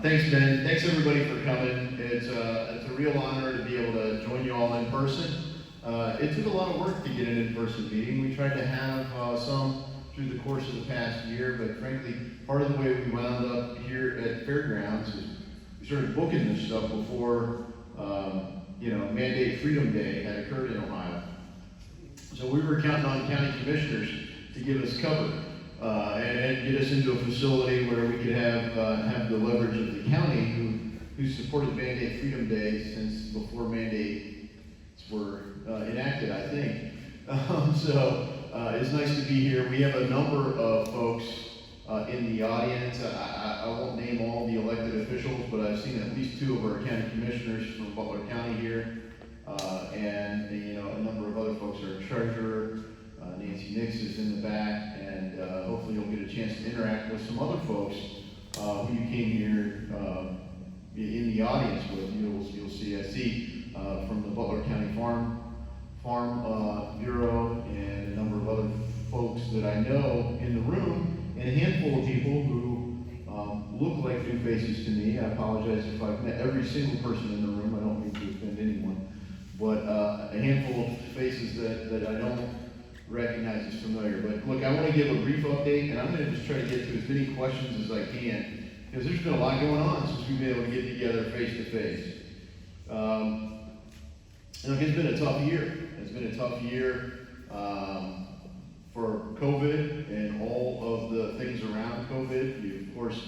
Thanks, Ben. Thanks everybody for coming. It's a real honor to be able to join you all in person. It took a lot of work to get an in-person meeting. We tried to have some through the course of the past year, but frankly, part of the way we wound up here at Fairgrounds is we started booking this stuff before Mandate Freedom Day had occurred in Ohio. So we were counting on county commissioners to give us cover and get us into a facility where we could have the leverage of the county who supported Mandate Freedom Day since before mandates were enacted, I think. It's nice to be here. We have a number of folks in the audience. I won't name all the elected officials, but I've seen at least 2 of our county commissioners from Butler County here, and a number of other folks. Our treasurer, Nancy Nix, is in the back, and hopefully you'll get a chance to interact with some other folks who you came here in the audience with. You'll see, I see from the Butler County Farm Bureau and a number of other folks that I know in the room, and a handful of people who look like new faces to me. I apologize if I've met every single person in the room. I don't mean to offend anyone, but a handful of faces that I don't recognize as familiar. But look, I want to give a brief update, and I'm going to just try to get to as many questions as I can, because there's been a lot going on since we've been able to get together face to face. It's been a tough year. It's been a tough year for COVID and all of the things around COVID. We, of course,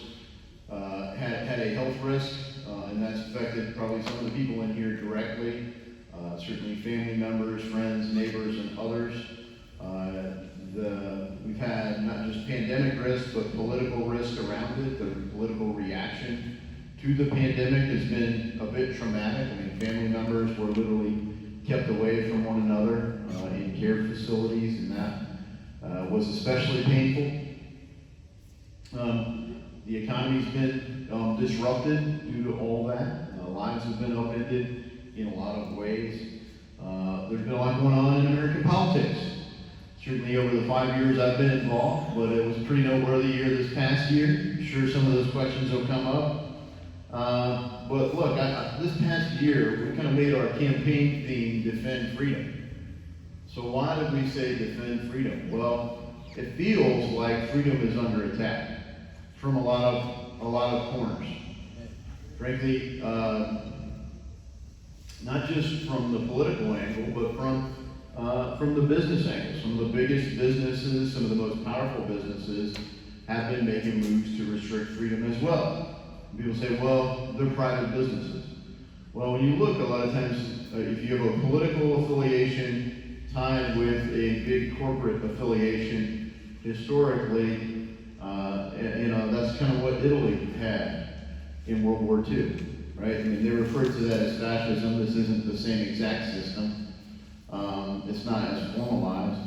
had a health risk, and that's affected probably some of the people in here directly. Certainly family members, friends, neighbors, and others. We've had not just pandemic risk, but political risk around it. The political reaction to the pandemic has been a bit traumatic. I mean, family members were literally kept away from one another in care facilities, and that was especially painful. The economy's been disrupted due to all that. Lives have been upended in a lot of ways. There's been a lot going on in American politics. Certainly over the 5 years I've been involved, but it was a pretty noteworthy year this past year. I'm sure some of those questions will come up. But look, this past year, we kind of made our campaign theme Defend Freedom. So why did we say Defend Freedom? Well, it feels like freedom is under attack from a lot of corners. Frankly, not just from the political angle, but from the business angle. Some of the biggest businesses, some of the most powerful businesses have been making moves to restrict freedom as well. People say, well, they're private businesses. Well, when you look, a lot of times, if you have a political affiliation tied with a big corporate affiliation, historically, that's kind of what Italy had in World War II, right? I mean, they referred to that as fascism. This isn't the same exact system. It's not as formalized,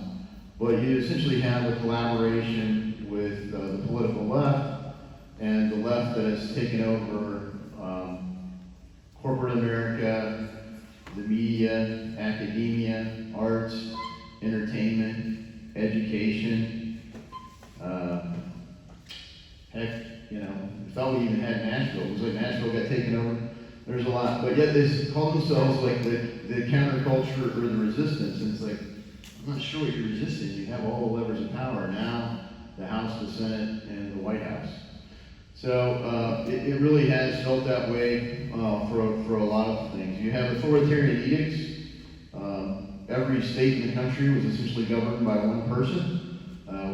but you essentially have a collaboration with the political left, and the left that has taken over corporate America, the media, academia, arts, entertainment, education. I thought we even had Nashville. It was like Nashville got taken over. There's a lot, but yet they call themselves like the counterculture or the resistance. And it's like, I'm not sure what you're resisting. You have all the levers of power now, the House, the Senate, and the White House. So it really has felt that way for a lot of things. You have authoritarian edicts. Every state in the country was essentially governed by one person.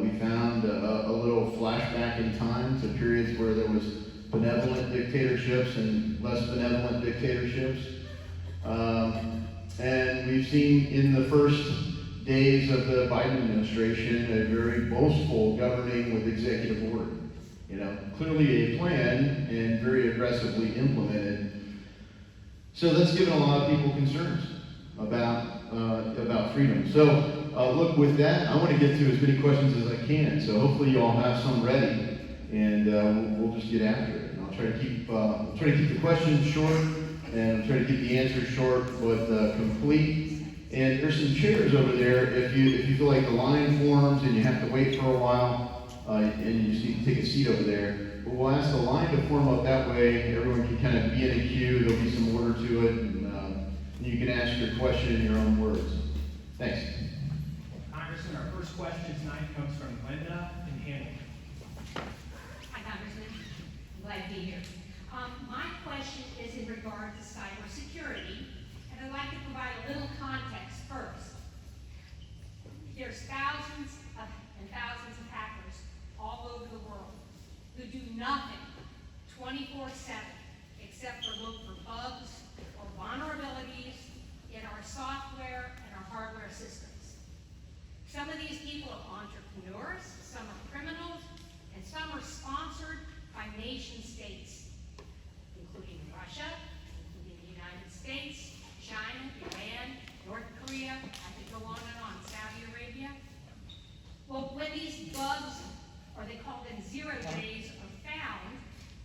We found a little flashback in time to periods where there was benevolent dictatorships and less benevolent dictatorships. And we've seen in the first days of the Biden administration a very boastful governing with executive order. Clearly a plan and very aggressively implemented. So that's given a lot of people concerns about freedom. So look, with that, I want to get to as many questions as I can. So hopefully you all have some ready, and we'll just get after it. And I'll try to keep the questions short, and I'll try to keep the answers short but complete. And there's some chairs over there. If you feel like the line forms and you have to wait for a while, and you just need to take a seat over there. But we'll ask the line to form up that way. Everyone can kind of be in a queue. There'll be some order to it, and you can ask your question in your own words. Thanks. Congressman, our first question tonight comes from Glenda in Hamilton. Hi, Congressman. I'm glad to be here. My question is in regard to cybersecurity, and I'd like to provide a little context first. There's thousands and thousands of hackers all over the world who do nothing 24/7 except for look for bugs or vulnerabilities in our software and our hardware systems. Some of these people are entrepreneurs, some are criminals, and some are sponsored by nation states, including Russia, including the United States, China, Iran, North Korea, I could go on and on, Saudi Arabia. Well, when these bugs, or they call them 0 days, are found,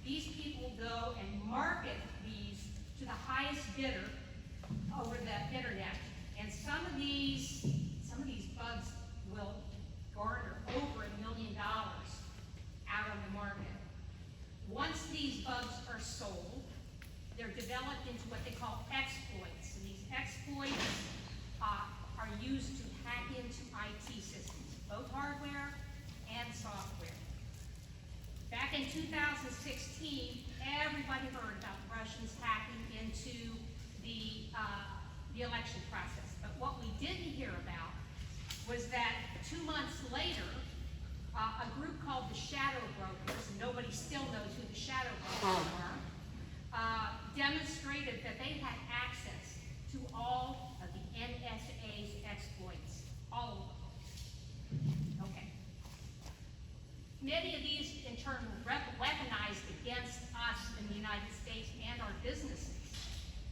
these people go and market these to the highest bidder over the internet. And some of these bugs will garner over $1 million out on the market. Once these bugs are sold, they're developed into what they call exploits. And these exploits are used to hack into IT systems, both hardware and software. Back in 2016, everybody heard about the Russians hacking into the election process. But what we didn't hear about was that 2 months later, a group called the Shadow Brokers, and nobody still knows who the Shadow Brokers are, demonstrated that they had access to all of the NSA's exploits, all of them. Okay. Many of these, in turn, were weaponized against us in the United States and our businesses.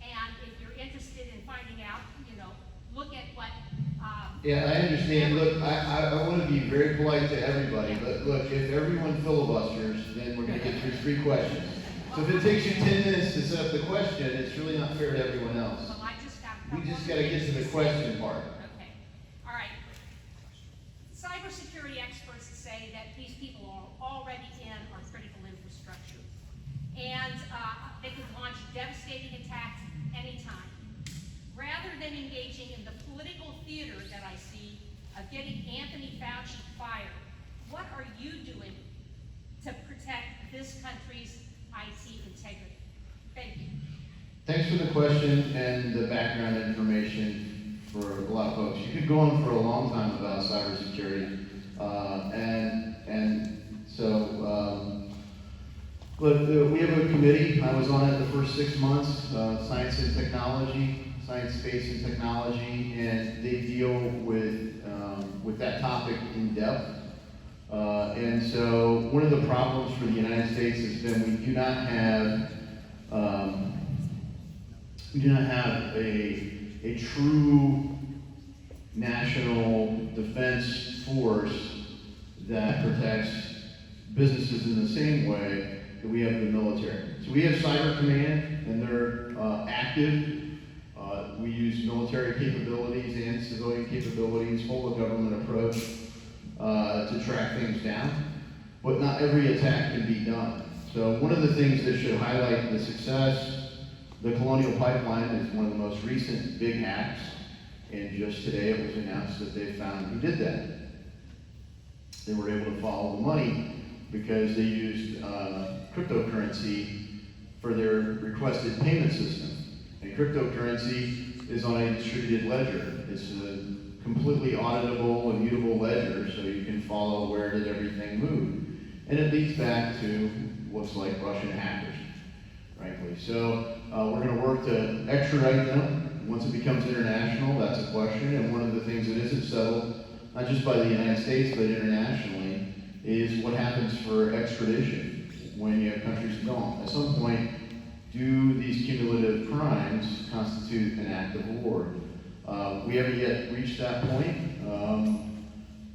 And if you're interested in finding out, look at what... Yeah, I understand. Look, I want to be very polite to everybody, but look, if everyone filibusters, then we're going to get through 3 questions. So if it takes you 10 minutes to set up the question, it's really not fair to everyone else. Well, We just got to get to the question part. Okay. All right. Cybersecurity experts say that these people are already in our critical infrastructure. And they can launch devastating attacks anytime. Rather than engaging in the political theater that I see of getting Anthony Fauci fired, what are you doing to protect this country's IT integrity? Thank you. Thanks for the question and the background information for a lot of folks. You could go on for a long time about cybersecurity. Look, we have a committee. I was on it the first 6 months, Science, Space, and Technology, and they deal with that topic in depth. And so one of the problems for the United States has been we do not have a true national defense force that protects businesses in the same way that we have the military. So we have Cyber Command, and they're active. We use military capabilities and civilian capabilities, whole of government approach to track things down. But not every attack can be done. So one of the things that should highlight the success, the Colonial Pipeline is one of the most recent big hacks, and just today it was announced that they found who did that. They were able to follow the money because they used cryptocurrency for their requested payment system. And cryptocurrency is on a distributed ledger. It's a completely auditable, immutable ledger, so you can follow where did everything move. And it leads back to looks like Russian hackers, frankly. So we're going to work to extradite them. Once it becomes international, that's a question. And one of the things that isn't settled, not just by the United States, but internationally, is what happens for extradition when you have countries gone. At some point, do these cumulative crimes constitute an act of war? We haven't yet reached that point,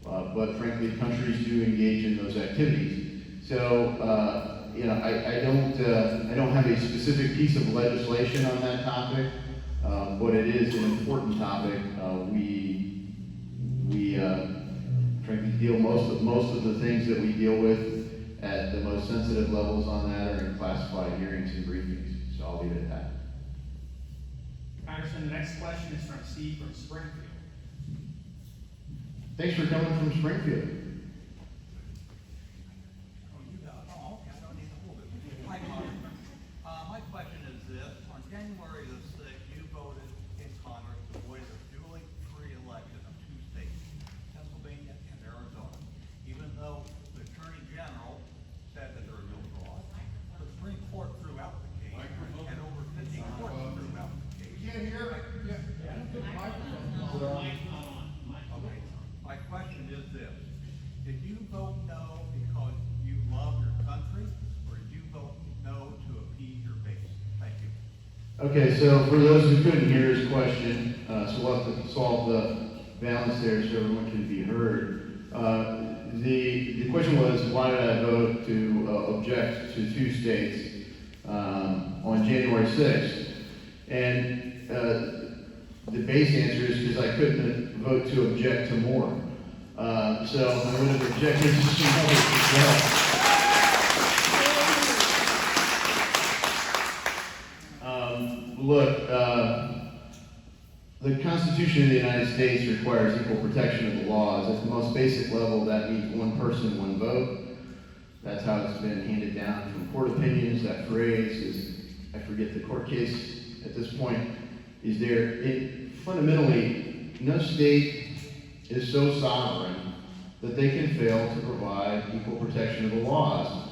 but frankly, countries do engage in those activities. So, I don't have a specific piece of legislation on that topic, but it is an important topic. We frankly deal most of the things that we deal with at the most sensitive levels on that are in classified hearings and briefings. So I'll leave it at that. Congressman, the next question is from Steve from Springfield. Thanks for coming from Springfield. My question is this: on January the 6th, you voted in Congress to avoid a duly free election of two states, Pennsylvania and Arizona. Even though the Attorney General said that there were no fraud, the Supreme Court threw out the case, and over 50 courts threw out the case. Can't hear it. Okay. My question is this: did you vote no because you love your country, or did you vote no to appease your base? Thank you. Okay, so for those who couldn't hear his question, so we'll have to solve the balance there so everyone can be heard. The question was, why did I vote to object to two states on January 6th? And the base answer is because I couldn't vote to object to more. So I would have objected to some others as well. Look, the Constitution of the United States requires equal protection of the laws. At the most basic level, that means one person, one vote. That's how it's been handed down from court opinions. That phrase is, I forget the court case at this point, is there. Fundamentally, no state is so sovereign that they can fail to provide equal protection of the laws.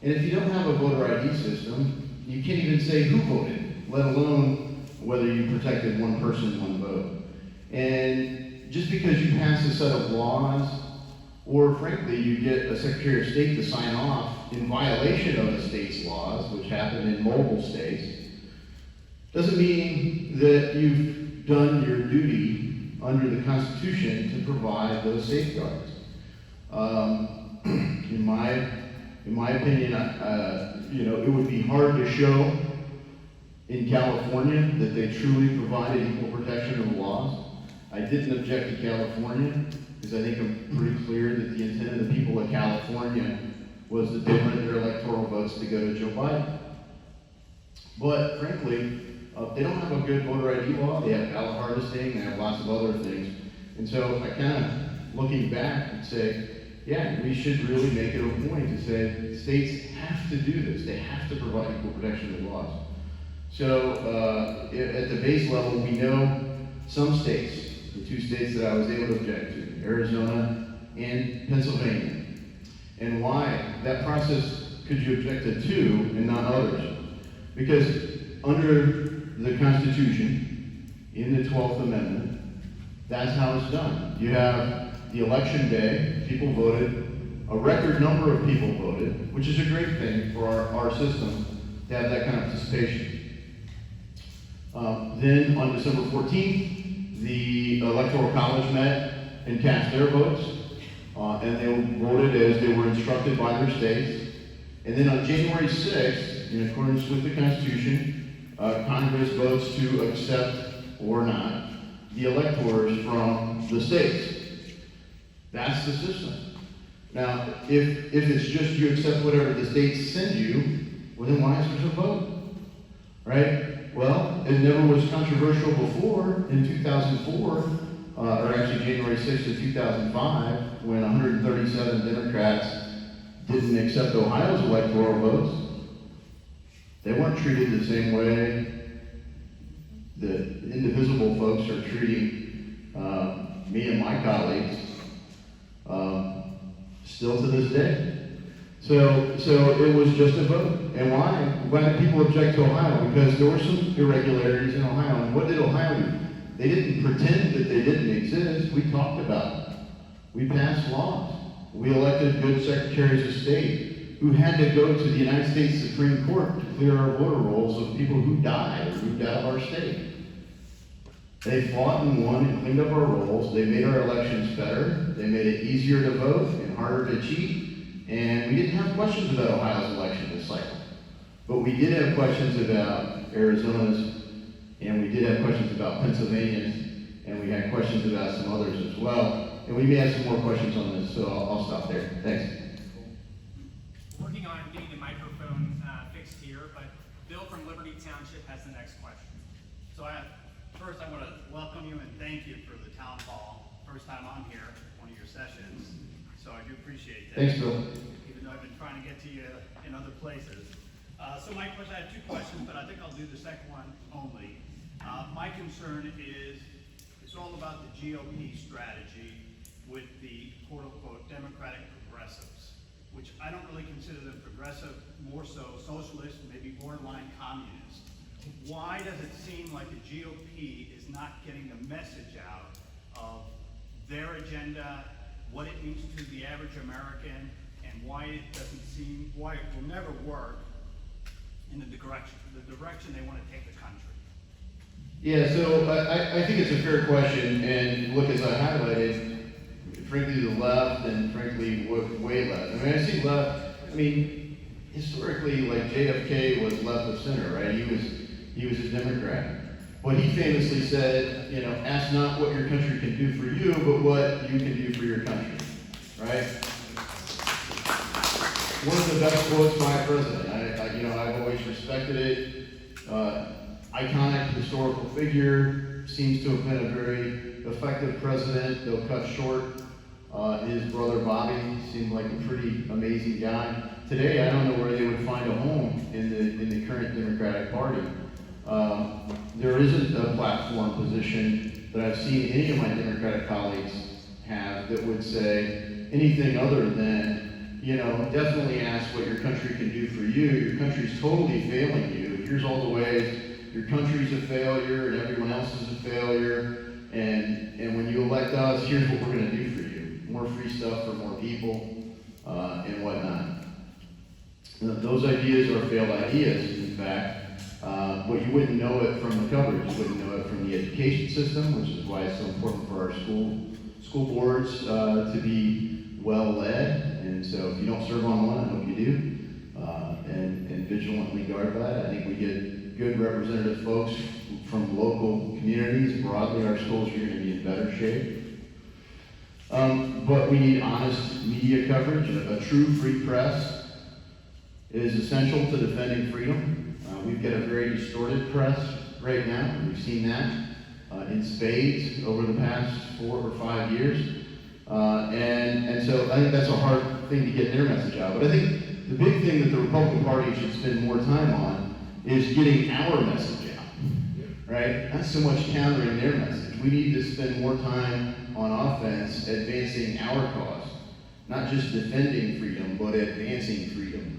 And if you don't have a voter ID system, you can't even say who voted, let alone whether you protected one person, one vote. And just because you pass a set of laws, or frankly, you get a Secretary of State to sign off in violation of the state's laws, which happened in multiple states, doesn't mean that you've done your duty under the Constitution to provide those safeguards. In my opinion, it would be hard to show in California that they truly provided equal protection of the laws. I didn't object to California because I think I'm pretty clear that the intent of the people of California was that they wanted their electoral votes to go to Joe Biden. But frankly, they don't have a good voter ID law. They have ballot harvesting. They have lots of other things. And so I kind of, looking back, and say, yeah, we should really make it a point to say states have to do this. They have to provide equal protection of the laws. So at the base level, we know some states, the two states that I was able to object to, Arizona and Pennsylvania. And why? That process, could you object to two and not others? Because under the Constitution, in the 12th Amendment, that's how it's done. You have the election day, people voted, a record number of people voted, which is a great thing for our system to have that kind of participation. Then on December 14th, the Electoral College met and cast their votes, and they voted as they were instructed by their states. And then on January 6th, in accordance with the Constitution, Congress votes to accept or not the electors from the states. That's the system. Now, if it's just you accept whatever the states send you, well then why is there a vote? Right? Well, it never was controversial before in 2004, or actually January 6th of 2005, when 137 Democrats didn't accept Ohio's electoral votes. They weren't treated the same way the indivisible folks are treating me and my colleagues still to this day. So it was just a vote. And why? Why did people object to Ohio? Because there were some irregularities in Ohio. And what did Ohio do? They didn't pretend that they didn't exist. We talked about it. We passed laws. We elected good secretaries of state who had to go to the United States Supreme Court to clear our voter rolls of people who died or moved out of our state. They fought and won and cleaned up our rolls. They made our elections better. They made it easier to vote and harder to cheat. And we didn't have questions about Ohio's election this cycle. But we did have questions about Arizona's, and we did have questions about Pennsylvania's, and we had questions about some others as well. And we may have some more questions on this, so I'll stop there. Thanks. Working on getting the microphone fixed here, but Bill from Liberty Township has the next question. So first I want to welcome you and thank you for the town hall. First time I'm here, one of your sessions, so I do appreciate that. Thanks, Bill. Even though I've been trying to get to you in other places. So my question, I have two questions, but I think I'll do the second one only. My concern is, it's all about the GOP strategy with the quote-unquote Democratic progressives, which I don't really consider them progressive, more so socialist, maybe borderline communist. Why does it seem like the GOP is not getting the message out of their agenda, what it means to the average American, and why it will never work in the direction they want to take the country? Yeah, so I think it's a fair question, and look, as I highlighted, frankly, the left and frankly, way left. I mean, I see left, historically, like JFK was left of center, right? He was a Democrat. But he famously said, ask not what your country can do for you, but what you can do for your country, right? One of the best quotes by a president. I've always respected it. Iconic historical figure, seems to have been a very effective president, though cut short. His brother Bobby seemed like a pretty amazing guy. Today, I don't know where they would find a home in the current Democratic Party. There isn't a platform position that I've seen any of my Democratic colleagues have that would say anything other than, definitely ask what your country can do for you. Your country's totally failing you. Here's all the ways your country's a failure and everyone else is a failure. And when you elect us, here's what we're going to do for you. More free stuff for more people and whatnot. Those ideas are failed ideas, in fact. But you wouldn't know it from the coverage. You wouldn't know it from the education system, which is why it's so important for our school boards to be well led. And so if you don't serve on one, I hope you do. And vigilantly guard that. I think we get good representative folks from local communities. Broadly, our schools are going to be in better shape. But we need honest media coverage. A true free press is essential to defending freedom. We've got a very distorted press right now. We've seen that in spades over the past 4 or 5 years. And so I think that's a hard thing to get their message out. But I think the big thing that the Republican Party should spend more time on is getting our message out, right? Not so much countering their message. We need to spend more time on offense advancing our cause, not just defending freedom, but advancing freedom,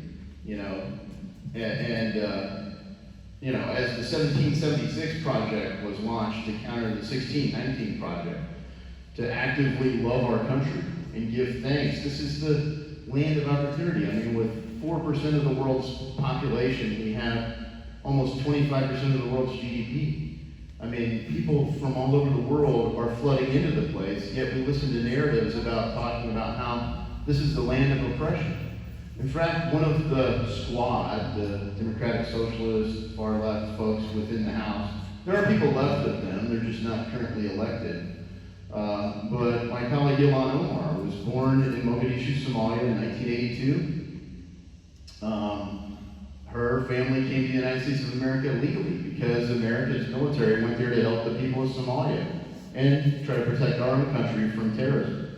as the 1776 Project was launched to counter the 1619 Project, to actively love our country and give thanks. This is the land of opportunity. With 4% of the world's population, we have almost 25% of the world's GDP. People from all over the world are flooding into the place, yet we listen to narratives about talking about how this is the land of oppression. In fact, one of the squad, the Democratic Socialist, far left folks within the House, there are people left of them, they're just not currently elected. But my colleague Ilhan Omar was born in Mogadishu, Somalia in 1982. Her family came to the United States of America legally because America's military went there to help the people of Somalia and try to protect our own country from terrorism.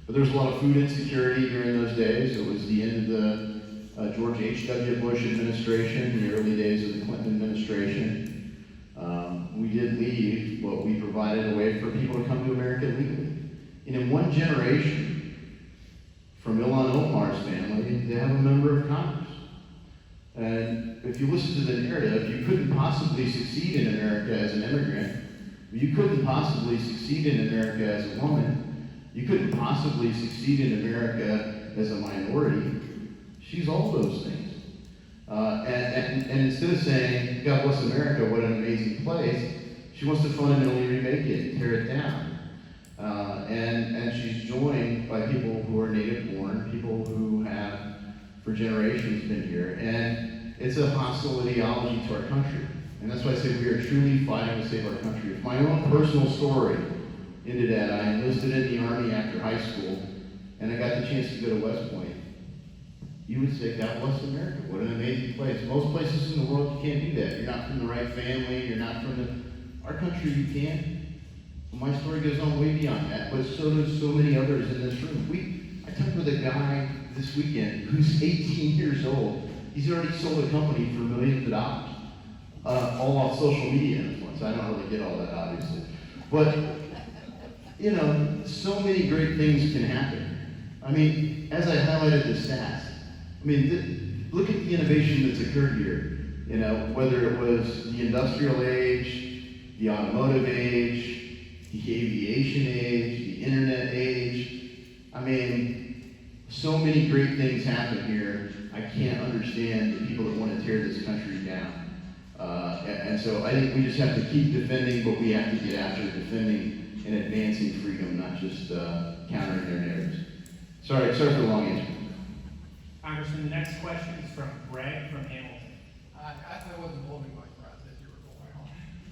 But there was a lot of food insecurity during those days. It was the end of the George H.W. Bush administration, the early days of the Clinton administration. We did leave what we provided a way for people to come to America legally. And in one generation, from Ilhan Omar's family, they have a member of Congress. And if you listen to the narrative, you couldn't possibly succeed in America as an immigrant. You couldn't possibly succeed in America as a woman. You couldn't possibly succeed in America as a minority. She's all those things. And instead of saying, God bless America, what an amazing place, she wants to fundamentally remake it and tear it down. And she's joined by people who are native born, people who have for generations been here. And it's a hostile ideology to our country. And that's why I say we are truly fighting to save our country. If my own personal story ended at I enlisted in the Army after high school, and I got the chance to go to West Point, you would say, God bless America. What an amazing place. Most places in the world you can't do that. You're not from the right family. You're not from our country you can. Well, my story goes on way beyond that, but so do so many others in this room. I talked with a guy this weekend who's 18 years old. He's already sold a company for millions of dollars. All off social media influence. I don't really get all that, obviously. But, you know, so many great things can happen. I mean, as I highlighted the stats, I mean, look at the innovation that's occurred here. You know, whether it was the industrial age, the automotive age, the aviation age, the internet age. I mean, so many great things happen here. I can't understand the people that want to tear this country down. And so I think we just have to keep defending, but we have to get after defending and advancing freedom, not just countering their narratives. Sorry for the long answer. Congressman, the next question is from Greg from Hamilton. I wasn't holding my breath as you were going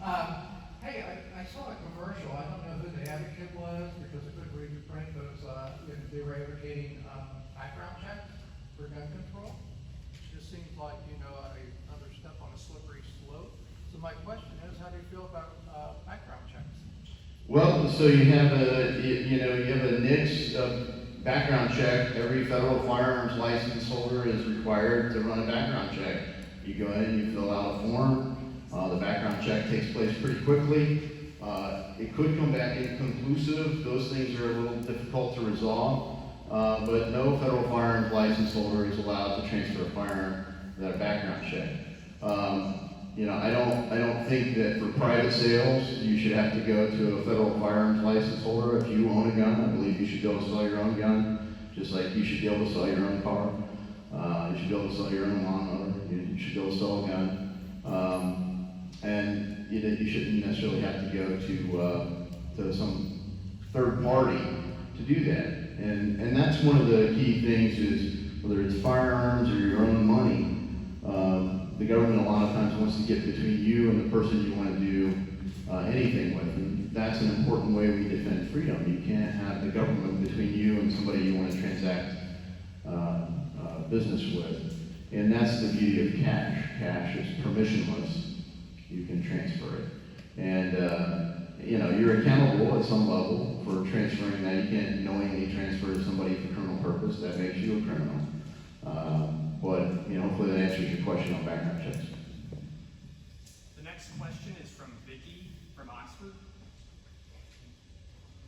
on. Hey, I saw a commercial. I don't know who the advocate was because I couldn't read the print, but it was, they were advocating background checks for gun control. It just seems like, another step on a slippery slope. So my question is, how do you feel about background checks? Well, so you have a NICS background check. Every federal firearms license holder is required to run a background check. You go in, you fill out a form. The background check takes place pretty quickly. It could come back inconclusive. Those things are a little difficult to resolve. But no federal firearms license holder is allowed to transfer a firearm without a background check. I don't think that for private sales you should have to go to a federal firearms license holder. If you own a gun, I believe you should be able to sell your own gun, just like you should be able to sell your own car. You should be able to sell your own lawnmower. You should be able to sell a gun. And you shouldn't necessarily have to go to some third party to do that. And that's one of the key things is whether it's firearms or your own money, the government a lot of times wants to get between you and the person you want to do anything with. And that's an important way we defend freedom. You can't have the government between you and somebody you want to transact business with. And that's the beauty of cash. Cash is permissionless. You can transfer it. And you're accountable at some level for transferring that. You can't knowingly transfer to somebody for criminal purpose. That makes you a criminal. But hopefully that answers your question on background checks. The next question is from Vicky from Oxford.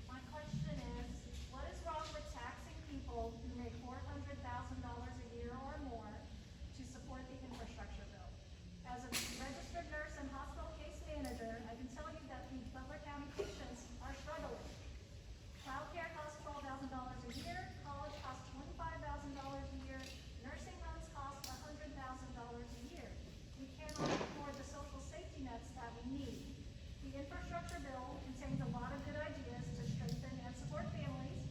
My question is, what is wrong with taxing people who make $400,000 a year or more to support the infrastructure bill? As a registered nurse and hospital case manager, I can tell you that the Butler County patients are struggling. Childcare costs $12,000 a year, college costs $25,000 a year, nursing homes cost $100,000 a year. We cannot afford the social safety nets that we need. The infrastructure bill contains a lot of good ideas to strengthen and support families.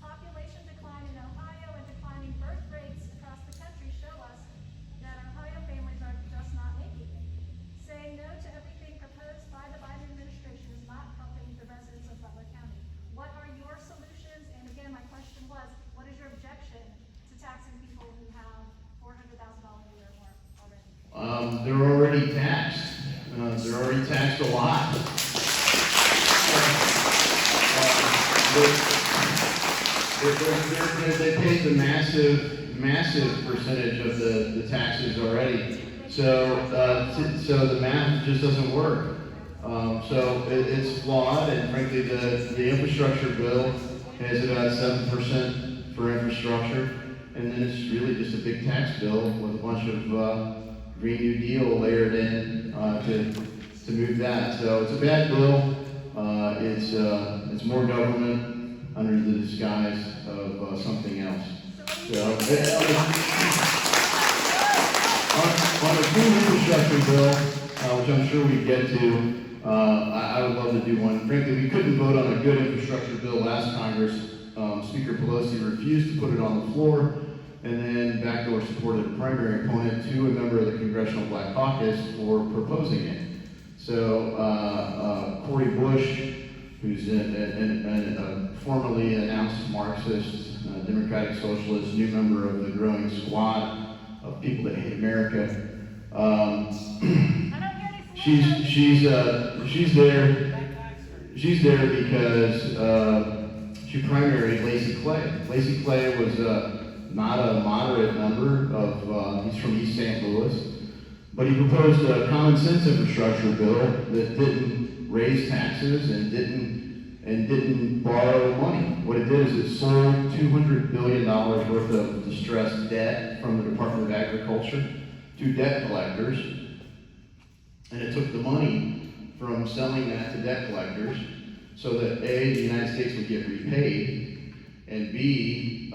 Population decline in Ohio and declining birth rates across the country show us that Ohio families are just not making it. Saying no to everything proposed by the Biden administration is not helping the residents of Butler County. What are your solutions? And again, my question was, what is your objection to taxing people who have $400,000 a year or more already? They're already taxed. They're already taxed a lot. They paid the massive percentage of the taxes already. So the math just doesn't work. So it's flawed, and frankly, the infrastructure bill has about 7% for infrastructure, and then it's really just a big tax bill with a bunch of Green New Deal layered in to move that. So it's a bad bill. It's more government under the disguise of something else. So on the clean infrastructure bill, which I'm sure we get to, I would love to do one. Frankly, we couldn't vote on a good infrastructure bill last Congress. Speaker Pelosi refused to put it on the floor, and then backdoor supported a primary opponent to a member of the Congressional Black Caucus for proposing it. So Cory Bush, who's formerly announced Marxist, Democratic Socialist, new member of the growing squad of people that hate America. She's there. She's there because she primaried Lacey Clay. Lacey Clay was not a moderate member of. He's from East St. Louis. But he proposed a common sense infrastructure bill that didn't raise taxes and didn't borrow money. What it did is it sold $200 billion worth of distressed debt from the Department of Agriculture to debt collectors. And it took the money from selling that to debt collectors so that A, the United States would get repaid, and B,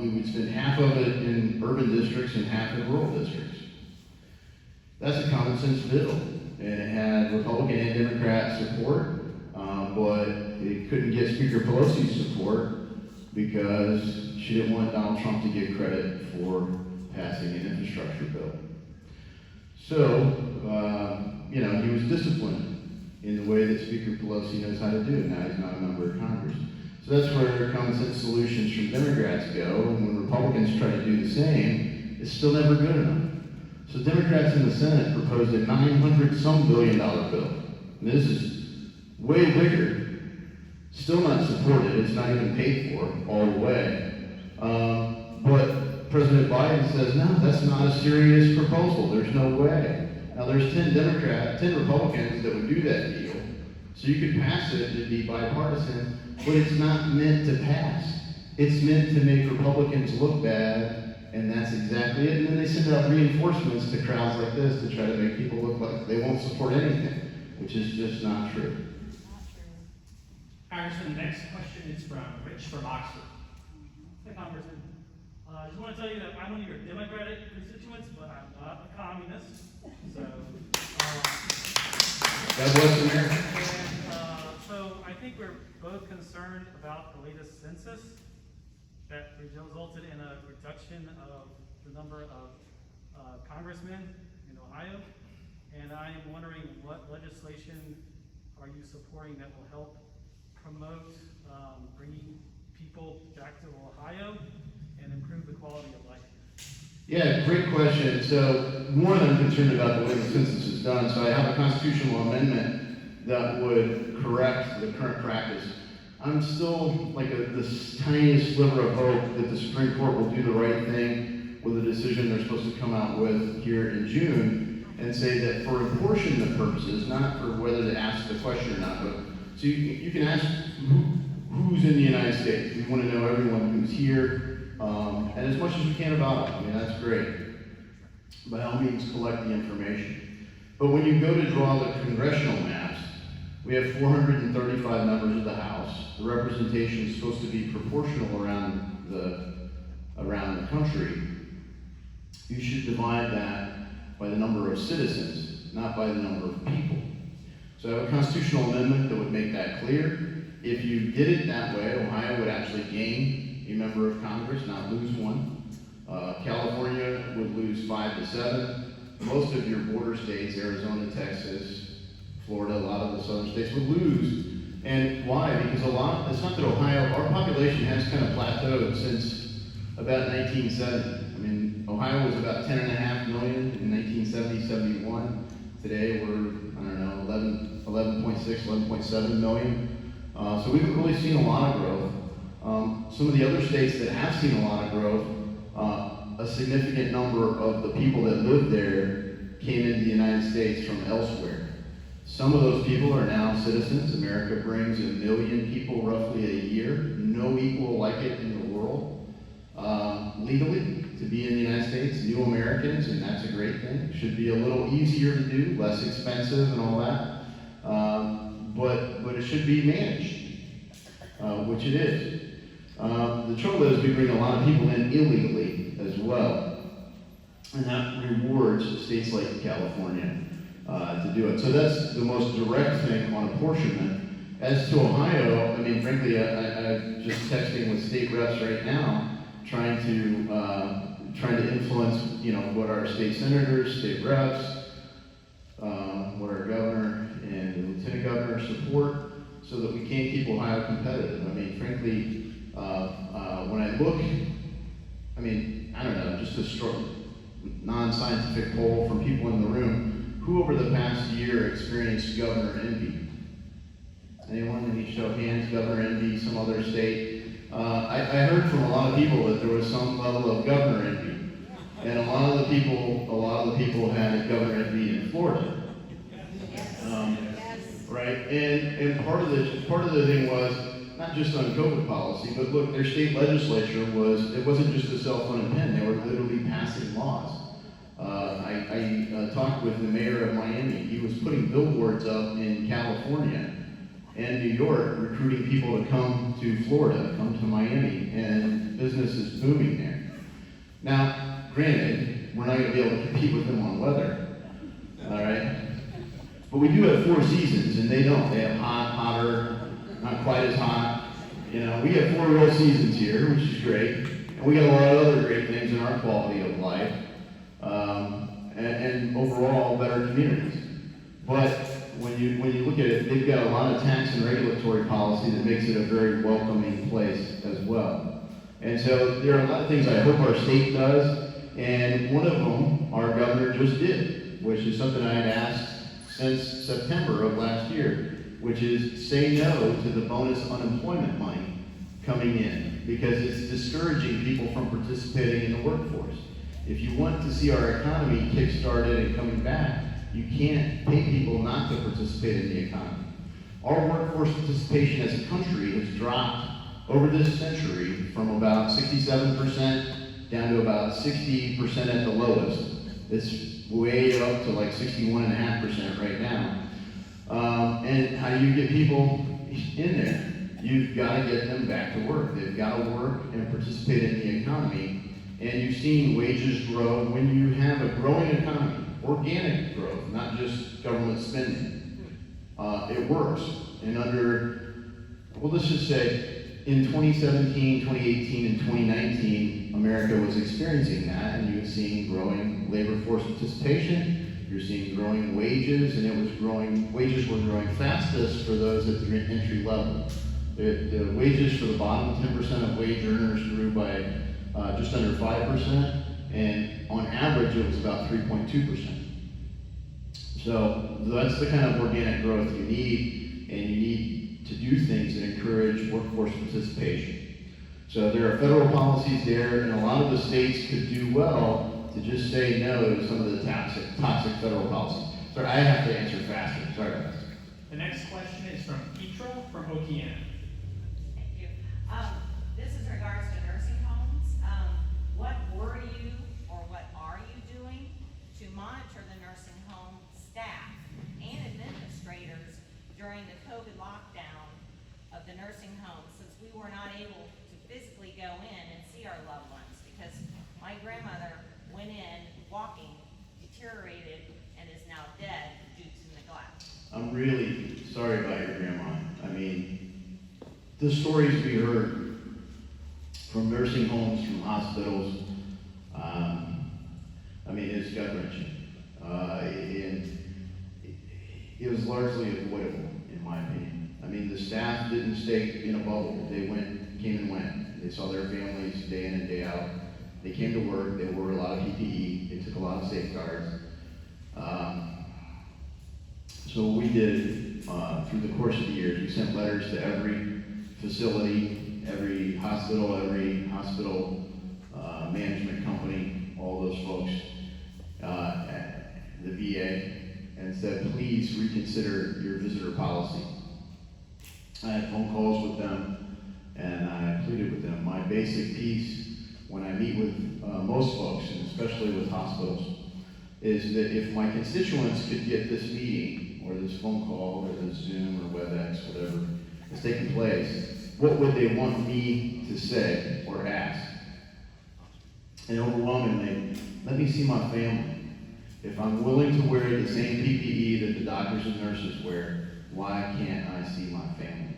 we would spend half of it in urban districts and half in rural districts. That's a common sense bill, and it had Republican and Democrat support, but it couldn't get Speaker Pelosi's support because she didn't want Donald Trump to get credit for passing an infrastructure bill. So, he was disciplined in the way that Speaker Pelosi knows how to do it. Now he's not a member of Congress. So that's where common sense solutions from Democrats go, and when Republicans try to do the same, it's still never good enough. So Democrats in the Senate proposed a $900-some billion bill. And this is way bigger. Still not supported. It's not even paid for all the way. But President Biden says, no, that's not a serious proposal. There's no way. Now there's 10 Republicans that would do that deal. So you could pass it, it'd be bipartisan, but it's not meant to pass. It's meant to make Republicans look bad. And that's exactly it. And then they send out reinforcements to crowds like this to try to make people look like they won't support anything, which is just not true. Congressman, the next question is from Rich from Oxford. Hey, Congressman. I just want to tell you that I'm one of your Democratic constituents, but I'm not a communist. So, God bless America. and, so I think we're both concerned about the latest census that resulted in a reduction of the number of congressmen in Ohio. And I am wondering what legislation are you supporting that will help promote bringing people back to Ohio and improve the quality of life? Yeah, great question. So one, I'm concerned about the way the census is done. So I have a constitutional amendment that would correct the current practice. I'm still like this tiniest sliver of hope that the Supreme Court will do the right thing with a decision they're supposed to come out with here in June and say that for apportionment purposes, not for whether to ask the question or not, but so you can ask who's in the United States. We want to know everyone who's here, and as much as we can about it. I mean, that's great. By all means, collect the information. But when you go to draw the congressional maps, we have 435 members of the House. The representation is supposed to be proportional around the country. You should divide that by the number of citizens, not by the number of people. So I have a constitutional amendment that would make that clear. If you did it that way, Ohio would actually gain a member of Congress, not lose one. California would lose 5 to 7. Most of your border states, Arizona, Texas, Florida, a lot of the southern states would lose. And why? Because it's not that Ohio, our population has kind of plateaued since about 1970. I mean, Ohio was about 10.5 million in 1970, 71. Today we're, 11.6, 11.7 million. So we've really seen a lot of growth. Some of the other states that have seen a lot of growth, a significant number of the people that lived there came into the United States from elsewhere. Some of those people are now citizens. America brings 1 million people roughly a year, no equal like it in the world, legally to be in the United States, new Americans, and that's a great thing. It should be a little easier to do, less expensive and all that, but it should be managed, which it is. The trouble is we bring a lot of people in illegally as well, and that rewards states like California to do it. So that's the most direct thing on apportionment. As to Ohio, I mean, frankly, I'm just texting with state reps right now, trying to influence, what our state senators, state reps, what our governor Lieutenant Governor's support so that we can keep Ohio competitive. I mean, frankly, when I look, I mean, I don't know, just a non-scientific poll from people in the room, who over the past year experienced governor envy? Anyone? Any show of hands, governor envy, some other state? I heard from a lot of people that there was some level of governor envy. And a lot of the people had governor envy in Florida. Right? And part of the thing was not just on COVID policy, but look, their state legislature it wasn't just a self-funded pen, they were literally passing laws. I talked with the mayor of Miami. He was putting billboards up in California and New York, recruiting people to come to Florida, come to Miami, and business is booming there. Now, granted, we're not going to be able to compete with them on weather, all right? But we do have 4 seasons, and they don't. They have hot, hotter, not quite as hot. You know, we have 4 real seasons here, which is great. And we got a lot of other great things in our quality of life, and overall better communities. But when you look at it, they've got a lot of tax and regulatory policy that makes it a very welcoming place as well. And so there are a lot of things I hope our state does, and one of them our governor just did, which is something I had asked since September of last year, which is say no to the bonus unemployment money coming in, because it's discouraging people from participating in the workforce. If you want to see our economy kick-started and coming back, you can't pay people not to participate in the economy. Our workforce participation as a country has dropped over this century from about 67% down to about 60% at the lowest. It's way up to like 61.5% right now. And how do you get people in there? You've got to get them back to work. They've got to work and participate in the economy. And you've seen wages grow when you have a growing economy, organic growth, not just government spending. It works. And let's just say, in 2017, 2018, and 2019, America was experiencing that, and you're seeing growing labor force participation, you're seeing growing wages, and wages were growing fastest for those at the entry level. The wages for the bottom 10% of wage earners grew by just under 5%, and on average it was about 3.2%. So that's the kind of organic growth you need, and you need to do things that encourage workforce participation. So there are federal policies there, and a lot of the states could do well to just say no to some of the toxic federal policies. Sorry, I have to answer faster. Sorry about that. The next question is from Petra from Okeana. Thank you. This is regards to nursing homes. What were you or what are you doing to monitor the nursing home staff and administrators during the COVID lockdown of the nursing homes, since we were not able to physically go in and see our loved ones? Because my grandmother went in walking, deteriorated, and is now dead due to neglect. I'm really sorry about your grandma. I mean, the stories we heard from nursing homes, from hospitals, it's gut-wrenching. And it was largely avoidable, in my opinion. I mean, the staff didn't stay in a bubble. They came and went. They saw their families day in and day out. They came to work. They wore a lot of PPE. They took a lot of safeguards. So what we did through the course of the years, we sent letters to every facility, every hospital management company, all those folks at the VA, and said, please reconsider your visitor policy. I had phone calls with them, and I pleaded with them. My basic piece when I meet with most folks, and especially with hospitals, is that if my constituents could get this meeting, or this phone call, or this Zoom, or WebEx, whatever is taking place, what would they want me to say or ask? And overwhelmingly, let me see my family. If I'm willing to wear the same PPE that the doctors and nurses wear, why can't I see my family?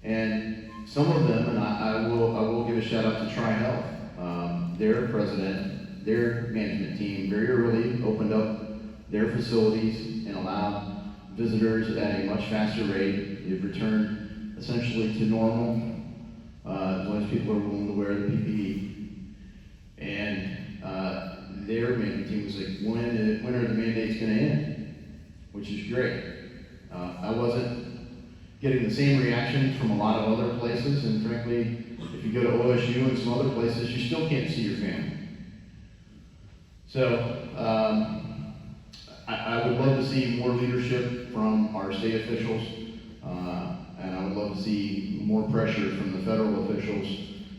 And some of them, and I will give a shout out to TriHealth, their president, their management team very early opened up their facilities and allowed visitors at a much faster rate. They've returned essentially to normal, as long as people are willing to wear the PPE. And their management team was like, when are the mandates gonna end? Which is great. I wasn't getting the same reaction from a lot of other places, and frankly, if you go to OSU and some other places, you still can't see your family. So, I would love to see more leadership from our state officials, and I would love to see more pressure from the federal officials,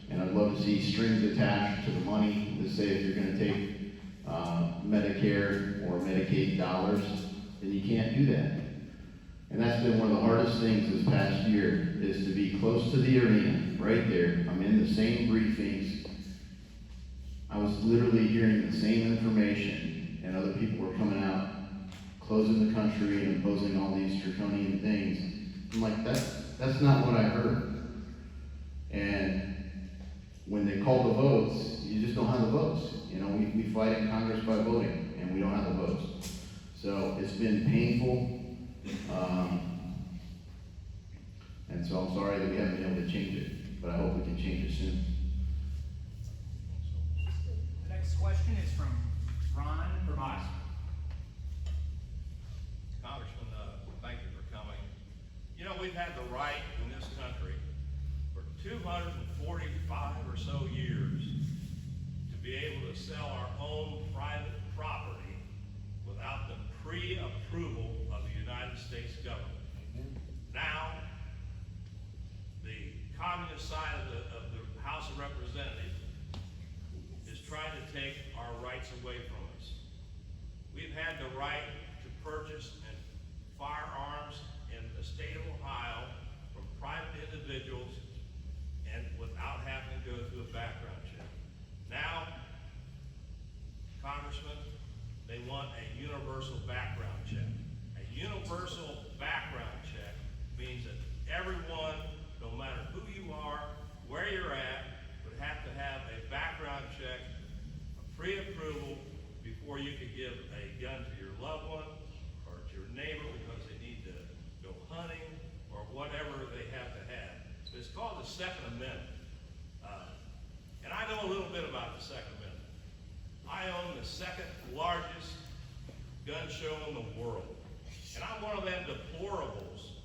and I'd love to see strings attached to the money that say if you're gonna take Medicare or Medicaid dollars, then you can't do that. And that's been one of the hardest things this past year, is to be close to the arena, right there. I'm in the same briefings. I was literally hearing the same information, and other people were coming out, closing the country and imposing all these draconian things. I'm like, that's not what I heard. And when they call the votes, you just don't have the votes. You know, we fight in Congress by voting, and we don't have the votes. So it's been painful. And so I'm sorry that we haven't been able to change it, but I hope we can change it soon. The next question is from Ron Vermont. Congressman, thank you for coming. You know, we've had the right in this country for 245 or so years to be able to sell our own private property without the pre-approval of the United States government. Now, the communist side of the House of Representatives is trying to take our rights away from us. We've had the right to purchase firearms in the state of Ohio from private individuals and without having to go through a background check. Now, Congressman, they want a universal background check. A universal background check means that everyone, no matter who you are, where you're at, would have to have a background check, a pre-approval, before you could give a gun to your loved one or to your neighbor because they need to go hunting or whatever they have to have. It's called the Second Amendment. And I know a little bit about the Second Amendment. I own the second largest gun show in the world. And I'm one of them deplorables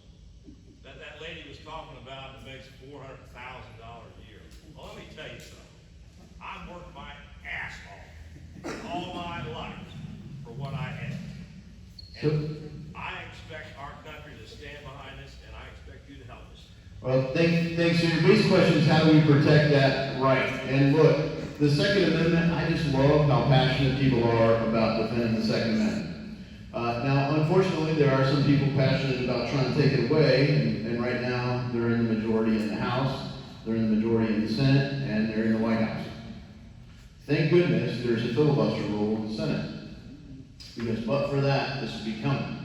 that lady was talking about that makes $400,000 a year. Well, let me tell you something. I've worked my ass off all my life for what I have. And I expect our country to stand behind us, and I expect you to help us. Well, thanks. So your basic question is, how do we protect that right? And look, the Second Amendment, I just love how passionate people are about defending the Second Amendment. Now, unfortunately, there are some people passionate about trying to take it away, and right now, they're in the majority in the House, they're in the majority in the Senate, and they're in the White House. Thank goodness there's a filibuster rule in the Senate, because but for that, this would be coming.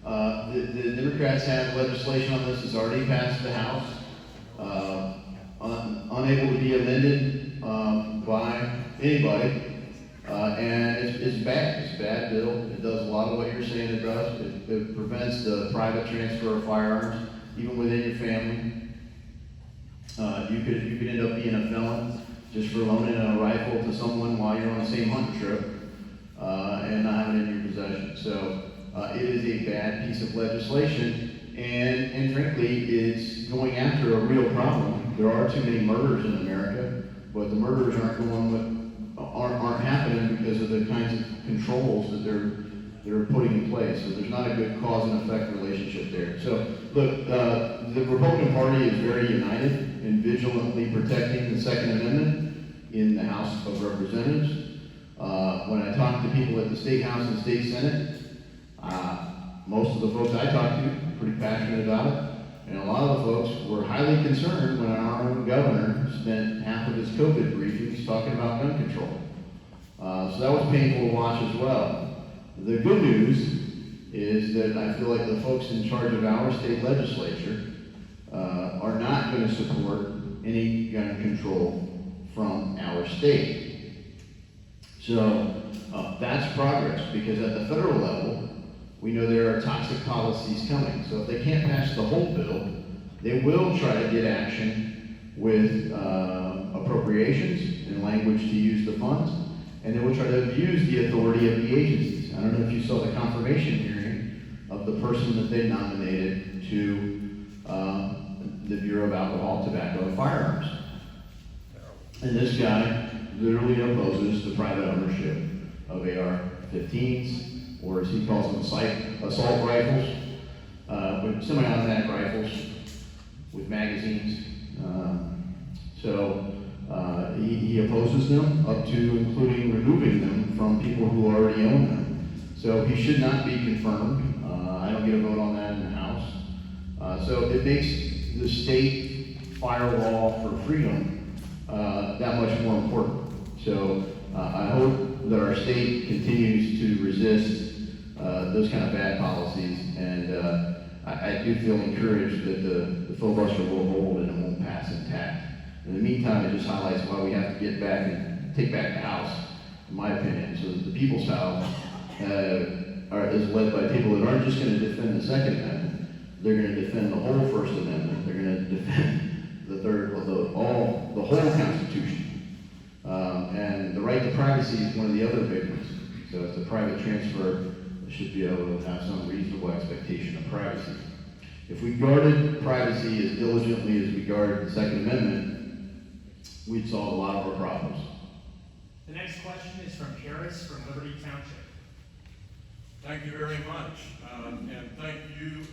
The Democrats have legislation on this, it's already passed the House, unable to be amended by anybody. And it's bad. It's a bad bill. It does a lot of what you're saying it does. It prevents the private transfer of firearms, even within your family. You could end up being a felon just for loaning a rifle to someone while you're on the same hunting trip and not having it in your possession. So it is a bad piece of legislation, and frankly, it's going after a real problem. There are too many murders in America, but the murders aren't happening because of the kinds of controls that they're putting in place. So there's not a good cause and effect relationship there. So look, the Republican Party is very united in vigilantly protecting the Second Amendment in the House of Representatives. When I talk to people at the State House and State Senate, most of the folks I talk to are pretty passionate about it. And a lot of the folks were highly concerned when our own governor spent half of his COVID briefings talking about gun control. So that was painful to watch as well. The good news is that I feel like the folks in charge of our state legislature are not going to support any gun control from our state. So that's progress, because at the federal level, We know there are toxic policies coming, so if they can't pass the whole bill, they will try to get action with appropriations and language to use the funds, and they will try to abuse the authority of the agencies. I don't know if you saw the confirmation hearing of the person that they nominated to the Bureau of Alcohol, Tobacco, and Firearms. And this guy literally opposes the private ownership of AR-15s, or as he calls them, assault rifles, with semi-automatic rifles with magazines. He opposes them up to including removing them from people who already own them. So he should not be confirmed. I don't get a vote on that in the House. So it makes the state firewall for freedom that much more important. So I hope that our state continues to resist those kind of bad policies, and I do feel encouraged that the filibuster will hold and it won't pass intact. In the meantime, it just highlights why we have to get back and take back the House, in my opinion, so that the People's House is led by people that aren't just going to defend the Second Amendment, they're going to defend the whole First Amendment, they're going to defend the third, the whole Constitution. And the right to privacy is one of the other big ones. So it's a private transfer, should be able to have some reasonable expectation of privacy. If we guarded privacy as diligently as we guard the Second Amendment, we'd solve a lot of our problems. The next question is from Harris from Liberty Township. Thank you very much. And thank you,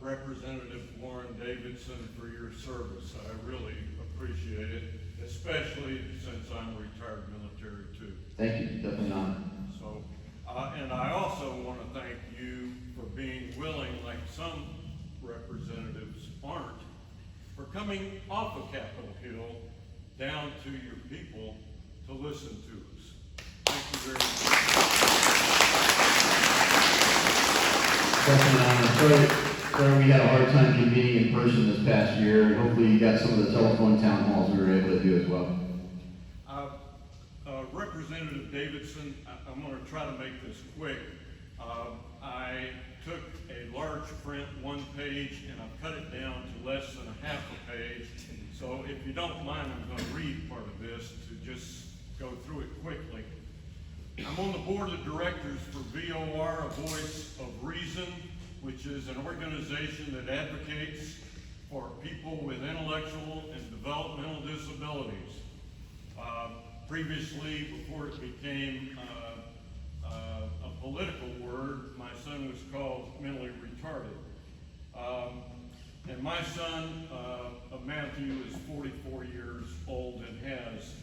Representative Warren Davidson, for your service. I really appreciate it, especially since I'm retired military too. Thank you, definitely not. So, and I also want to thank you for being willing, like some representatives aren't, for coming off of Capitol Hill down to your people to listen to us. Thank you very much. Definitely not. Sorry we had a hard time convening in person this past year. Hopefully you got some of the telephone town halls we were able to do as well. Representative Davidson, I'm going to try to make this quick. I took a large print one page and I cut it down to less than a half a page. So if you don't mind, I'm going to read part of this to just go through it quickly. I'm on the board of directors for VOR, a Voice of Reason, which is an organization that advocates for people with intellectual and developmental disabilities. Previously, before it became a political word, my son was called mentally retarded. And my son, Matthew, is 44 years old and has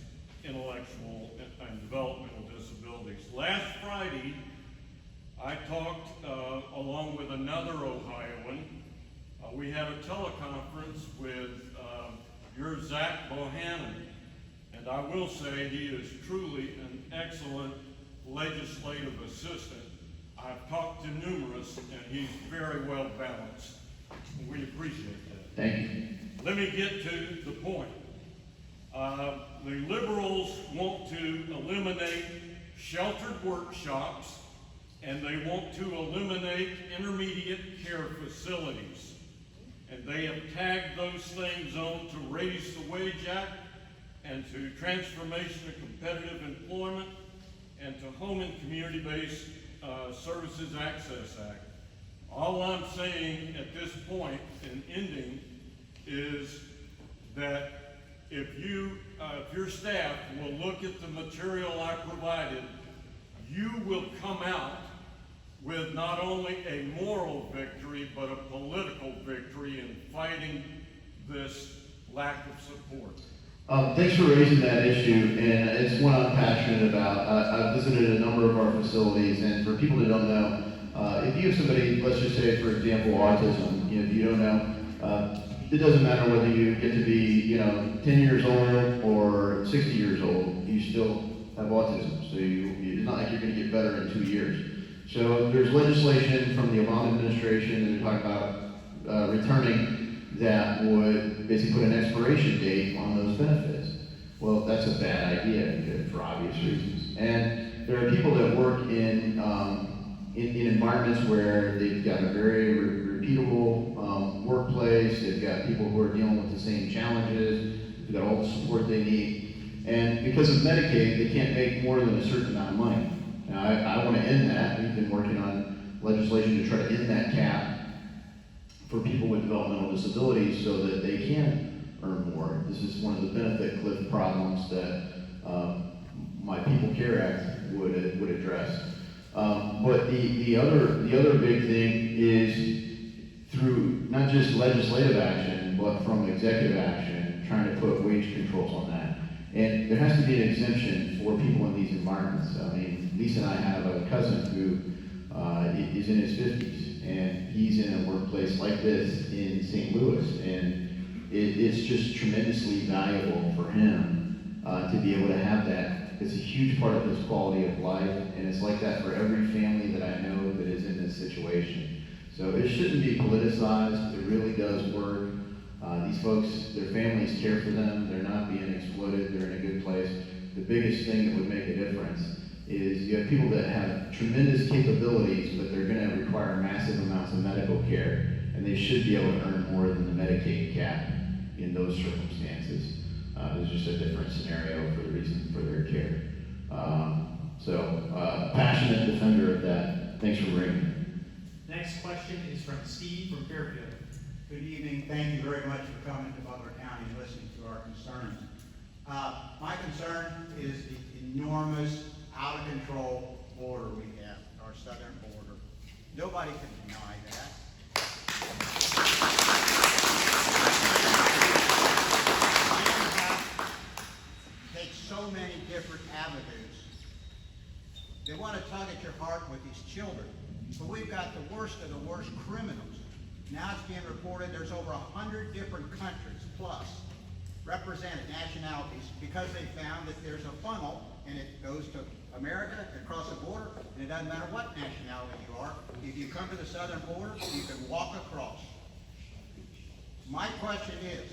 intellectual and developmental disabilities. Last Friday, I talked along with another Ohioan. We had a teleconference with your Zach Bohannon. And I will say he is truly an excellent legislative assistant. I've talked to numerous, and he's very well balanced. And we appreciate that. Thank you. Let me get to the point. The liberals want to eliminate sheltered workshops, and they want to eliminate intermediate care facilities. And they have tagged those things on to Raise the Wage Act, and to Transformation of Competitive Employment, and to Home and Community-Based Services Access Act. All I'm saying at this point in ending is that if your staff will look at the material I provided, you will come out with not only a moral victory, but a political victory in fighting this lack of support. Thanks for raising that issue, and it's one I'm passionate about. I've visited a number of our facilities, and for people that don't know, if you have somebody, let's just say, for example, autism, if you don't know, it doesn't matter whether you get to be, 10 years old or 60 years old, you still have autism. So it's not like you're going to get better in 2 years. So there's legislation from the Obama administration that they're talking about returning that would basically put an expiration date on those benefits. Well, that's a bad idea for obvious reasons. And there are people that work in in environments where they've got a very repeatable workplace, they've got people who are dealing with the same challenges, they've got all the support they need. And because of Medicaid, they can't make more than a certain amount of money. Now, I want to end that. We've been working on legislation to try to end that cap for people with developmental disabilities so that they can earn more. This is one of the benefit cliff problems that my People Care Act would address. But the other big thing is through not just legislative action, but from executive action, trying to put wage controls on that. And there has to be an exemption for people in these environments. I mean, Lisa and I have a cousin who is in his 50s, and he's in a workplace like this in St. Louis, and it's just tremendously valuable for him to be able to have that. It's a huge part of his quality of life, and it's like that for every family that I know that is in this situation. So it shouldn't be politicized. It really does work. These folks, their families care for them. They're not being exploited. They're in a good place. The biggest thing that would make a difference is you have people that have tremendous capabilities, but they're going to require massive amounts of medical care, and they should be able to earn more than the Medicaid cap in those circumstances. There's just a different scenario for the reason for their care. Passionate defender of that. Thanks for bringing it. Next question is from Steve from Fairfield. Good evening. Thank you very much for coming to Butler County and listening to our concerns. My concern is the enormous, out-of-control border we have, our southern border. Nobody can deny that. Take so many different avenues. They want to tug at your heart with these children, but we've got the worst of the worst criminals. Now it's being reported there's over 100 different countries plus represented nationalities because they found that there's a funnel and it goes to America, across the border, and it doesn't matter what nationality you are. If you come to the southern border, you can walk across. My question is,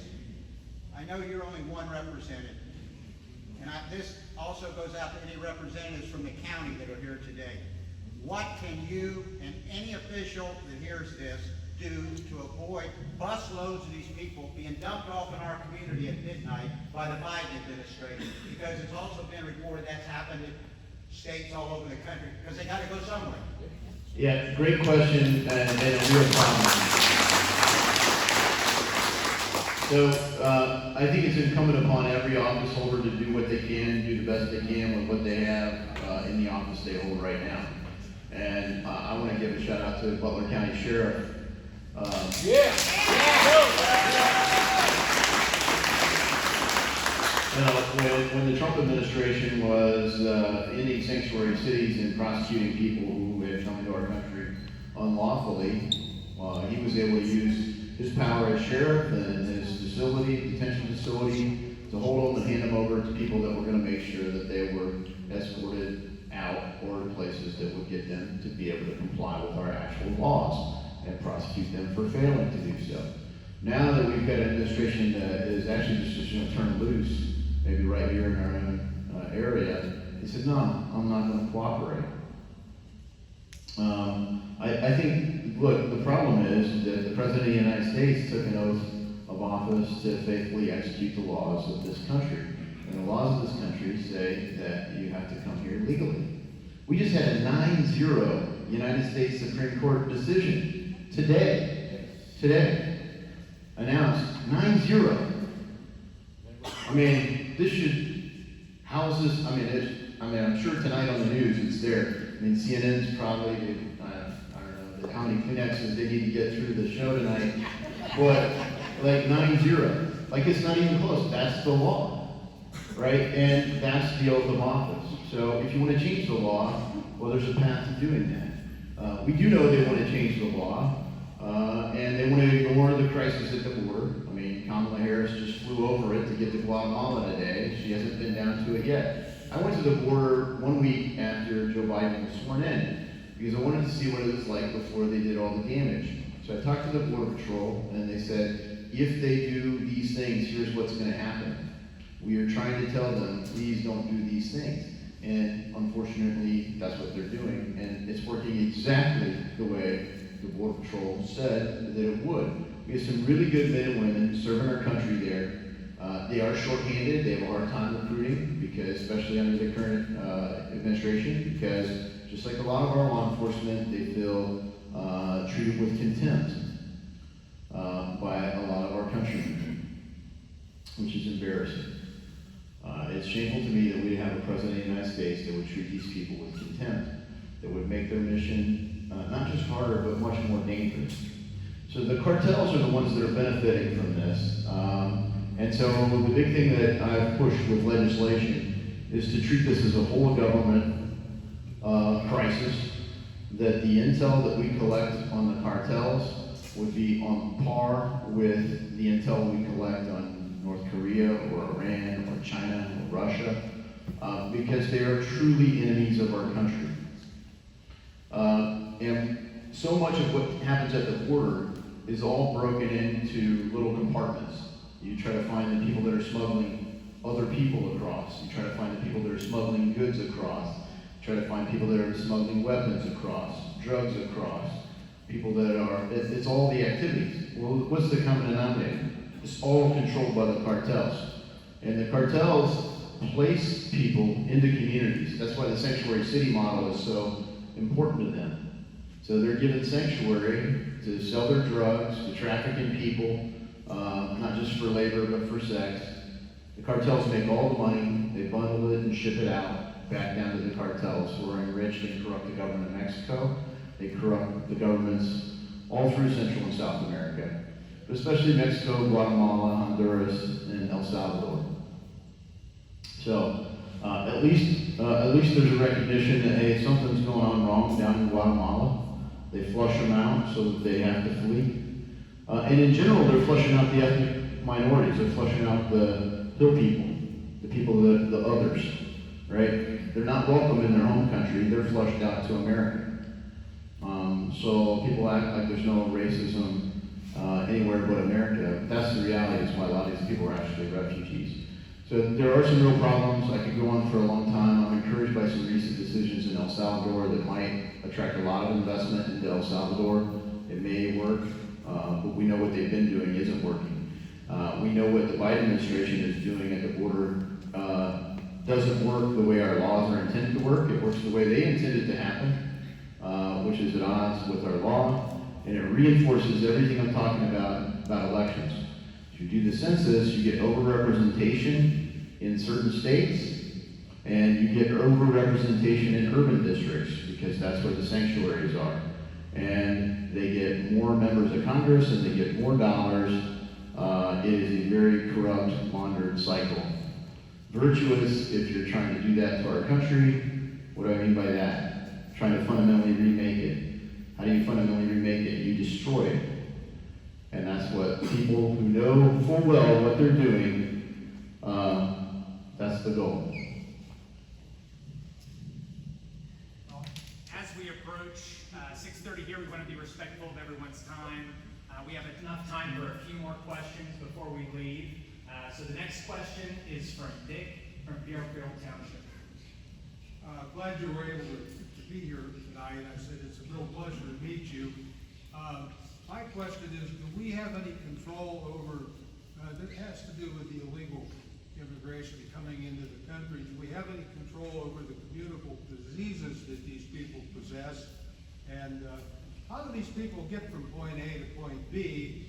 I know you're only one representative, and this also goes out to any representatives from the county that are here today. What can you and any official that hears this do to avoid busloads of these people being dumped off in our community at midnight by the Biden administration? Because it's also been reported that's happened in states all over the country, because they got to go somewhere. Yeah, great question, and a real problem. So I think it's incumbent upon every office holder to do what they can, do the best they can with what they have in the office they hold right now. And I want to give a shout out to Butler County Sheriff. When the Trump administration was ending sanctuary cities and prosecuting people who had come into our country unlawfully, he was able to use his power as sheriff and his detention facility, to hold them and hand them over to people that were going to make sure that they were escorted out or to places that would get them to be able to comply with our actual laws and prosecute them for failing to do so. Now that we've got an administration that is actually just going to turn loose, maybe right here in our own area, he said, no, I'm not going to cooperate. I think, look, the problem is that the President of the United States took an oath of office to faithfully execute the laws of this country. And the laws of this country say that you have to come here legally. We just had a 9-0 United States Supreme Court decision today, announced 9-0. I mean, this should house this. I'm sure tonight on the news it's there. I mean, CNN's probably, I don't know how many Kleenexes they need to get through the show tonight, but like 9-0, like it's not even close. That's the law, right? And that's the oath of office. So if you want to change the law, well, there's a path to doing that. We do know they want to change the law, and they want to ignore the crisis at the border. I mean, Kamala Harris just flew over it to get to Guatemala today. She hasn't been down to it yet. I went to the border 1 week after Joe Biden was sworn in because I wanted to see what it was like before they did all the damage. So I talked to the Border Patrol, and they said, if they do these things, here's what's going to happen. We are trying to tell them, please don't do these things. And unfortunately, that's what they're doing, and it's working exactly the way the Border Patrol said that it would. We have some really good men and women serving our country there. They are shorthanded, they have a hard time recruiting, because, especially under the current administration, because just like a lot of our law enforcement, they feel treated with contempt by a lot of our countrymen, which is embarrassing. It's shameful to me that we have a president of the United States that would treat these people with contempt, that would make their mission not just harder, but much more dangerous. So the cartels are the ones that are benefiting from this. And so the big thing that I've pushed with legislation is to treat this as a whole of government crisis, that the intel that we collect on the cartels would be on par with the intel we collect on North Korea or Iran or China or Russia, because they are truly enemies of our country. And so much of what happens at the border is all broken into little compartments. You try to find the people that are smuggling other people across. You try to find the people that are smuggling goods across. You try to find people that are smuggling weapons across, drugs across, people that are, it's all the activities. Well, what's the common denominator? It's all controlled by the cartels. And the cartels place people into communities. That's why the sanctuary city model is so important to them. So they're given sanctuary to sell their drugs, to traffic in people, not just for labor, but for sex. The cartels make all the money, they bundle it and ship it out back down to the cartels who are enriched and corrupt the government of Mexico. They corrupt the governments all through Central and South America, but especially Mexico, Guatemala, Honduras, and El Salvador. So at least there's a recognition that, hey, something's going on wrong down in Guatemala. They flush them out so that they have to flee. And in general, they're flushing out the ethnic minorities. They're flushing out the hill people, the people, the others, right? They're not welcome in their home country. They're flushed out to America. So people act like there's no racism anywhere but America. That's the reality. Is why a lot of these people are actually refugees. So there are some real problems. I could go on for a long time. I'm encouraged by some recent decisions in El Salvador that might attract a lot of investment into El Salvador. It may work, but we know what they've been doing isn't working. We know what the Biden administration is doing at the border doesn't work the way our laws are intended to work. It works the way they intended to happen, which is at odds with our law, and it reinforces everything I'm talking about elections. If you do the census, you get overrepresentation in certain states, and you get overrepresentation in urban districts, because that's where the sanctuaries are. And they get more members of Congress, and they get more dollars. It is a very corrupt, laundered cycle. Virtuous if you're trying to do that to our country. What do I mean by that? Trying to fundamentally remake it. How do you fundamentally remake it? You destroy it. And that's what people who know full well what they're doing, that's the goal. Well, as we approach 6:30 here, we want to be respectful of everyone's time. We have enough time for a few more questions before we leave. So the next question is from Dick from Fairfield Township. Glad you were able to be here tonight. I said it's a real pleasure to meet you. My question is, do we have any control over, that has to do with the illegal immigration coming into the country, do we have any control over the communicable diseases that these people possess? And how do these people get from point A to point B?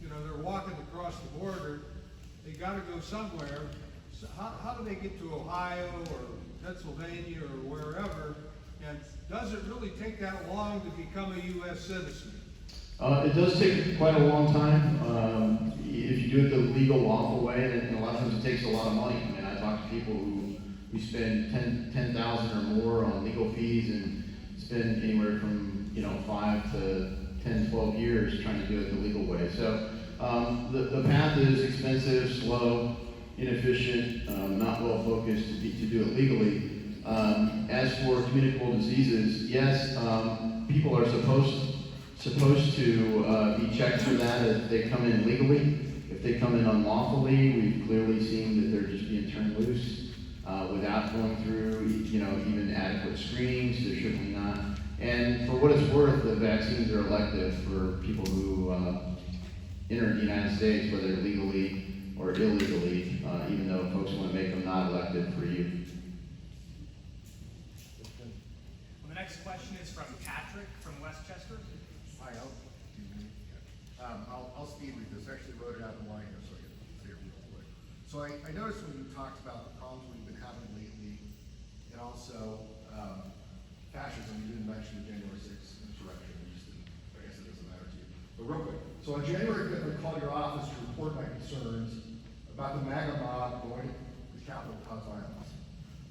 They're walking across the border, they gotta go somewhere. So how do they get to Ohio or Pennsylvania or wherever? And does it really take that long to become a U.S. citizen? It does take quite a long time. If you do it the legal, lawful way, and a lot of times it takes a lot of money. I mean, I talk to people who spend $10,000 or more on legal fees and spend anywhere from 5 to 10, 12 years trying to do it the legal way. So the path is expensive, slow, inefficient, not well focused to do it legally. As for communicable diseases, yes, people are supposed to be checked for that if they come in legally. If they come in unlawfully, we've clearly seen that they're just being turned loose. without going through, even adequate screenings. They're certainly not. And for what it's worth, the vaccines are elective for people who enter the United States, whether legally or illegally, even though folks want to make them not elective for youth. Well, the next question is from Patrick from Westchester. Hi, I'll speed read this. I actually wrote it out in line here so I can say it real quick. So I noticed when you talked about the problems we've been having lately, and also fascism, you didn't mention the January 6th insurrection. I guess it doesn't matter to you. But real quick, so on January 5th, I called your office to report my concerns about the MAGA mob going to the Capitol to cause violence.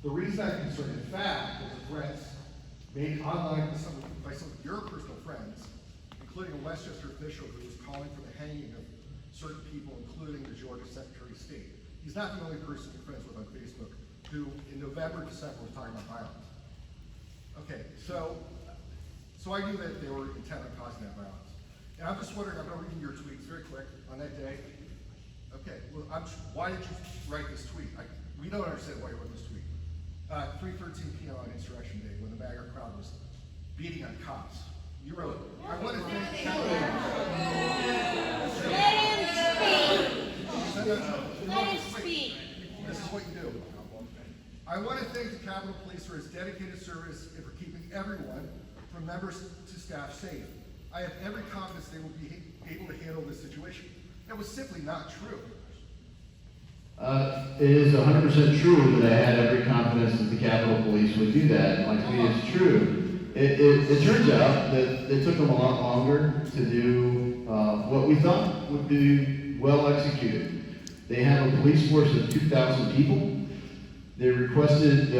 The reason I'm concerned, in fact, was the threats made online by some of your personal friends, including a Westchester official who was calling for the hanging of certain people, including the Georgia Secretary of State. He's not the only person you're friends with on Facebook who, in November, December, was talking about violence. Okay, so I knew that they were intent on causing that violence. And I'm just wondering, I'm going to read your tweets very quick on that day. Okay, well, why did you write this tweet? We don't understand why you wrote this tweet. 3:13 p.m. on Insurrection Day, when the MAGA crowd was beating on cops. You wrote, I want to thank the Capitol. Let him speak. This is what you do. I want to thank the Capitol Police for its dedicated service and for keeping everyone, from members to staff, safe. I have every confidence they will be able to handle this situation. That was simply not true. It is 100% true that I had every confidence that the Capitol Police would do that. My tweet is true. It turns out that it took them a lot longer to do what we thought would be well executed. They have a police force of 2,000 people. They requested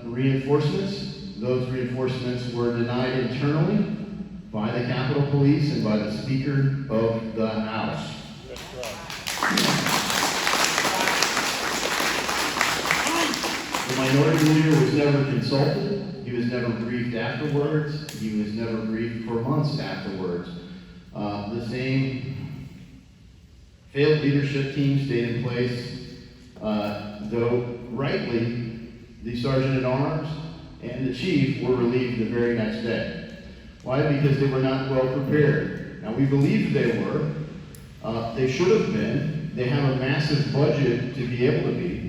reinforcements. Those reinforcements were denied internally by the Capitol Police and by the Speaker of the House. The minority leader was never consulted. He was never briefed afterwards. He was never briefed for months afterwards. The same failed leadership team stayed in place, though rightly, the sergeant at arms and the chief were relieved the very next day. Why? Because they were not well prepared. Now, we believe they were. They should have been. They have a massive budget to be able to be.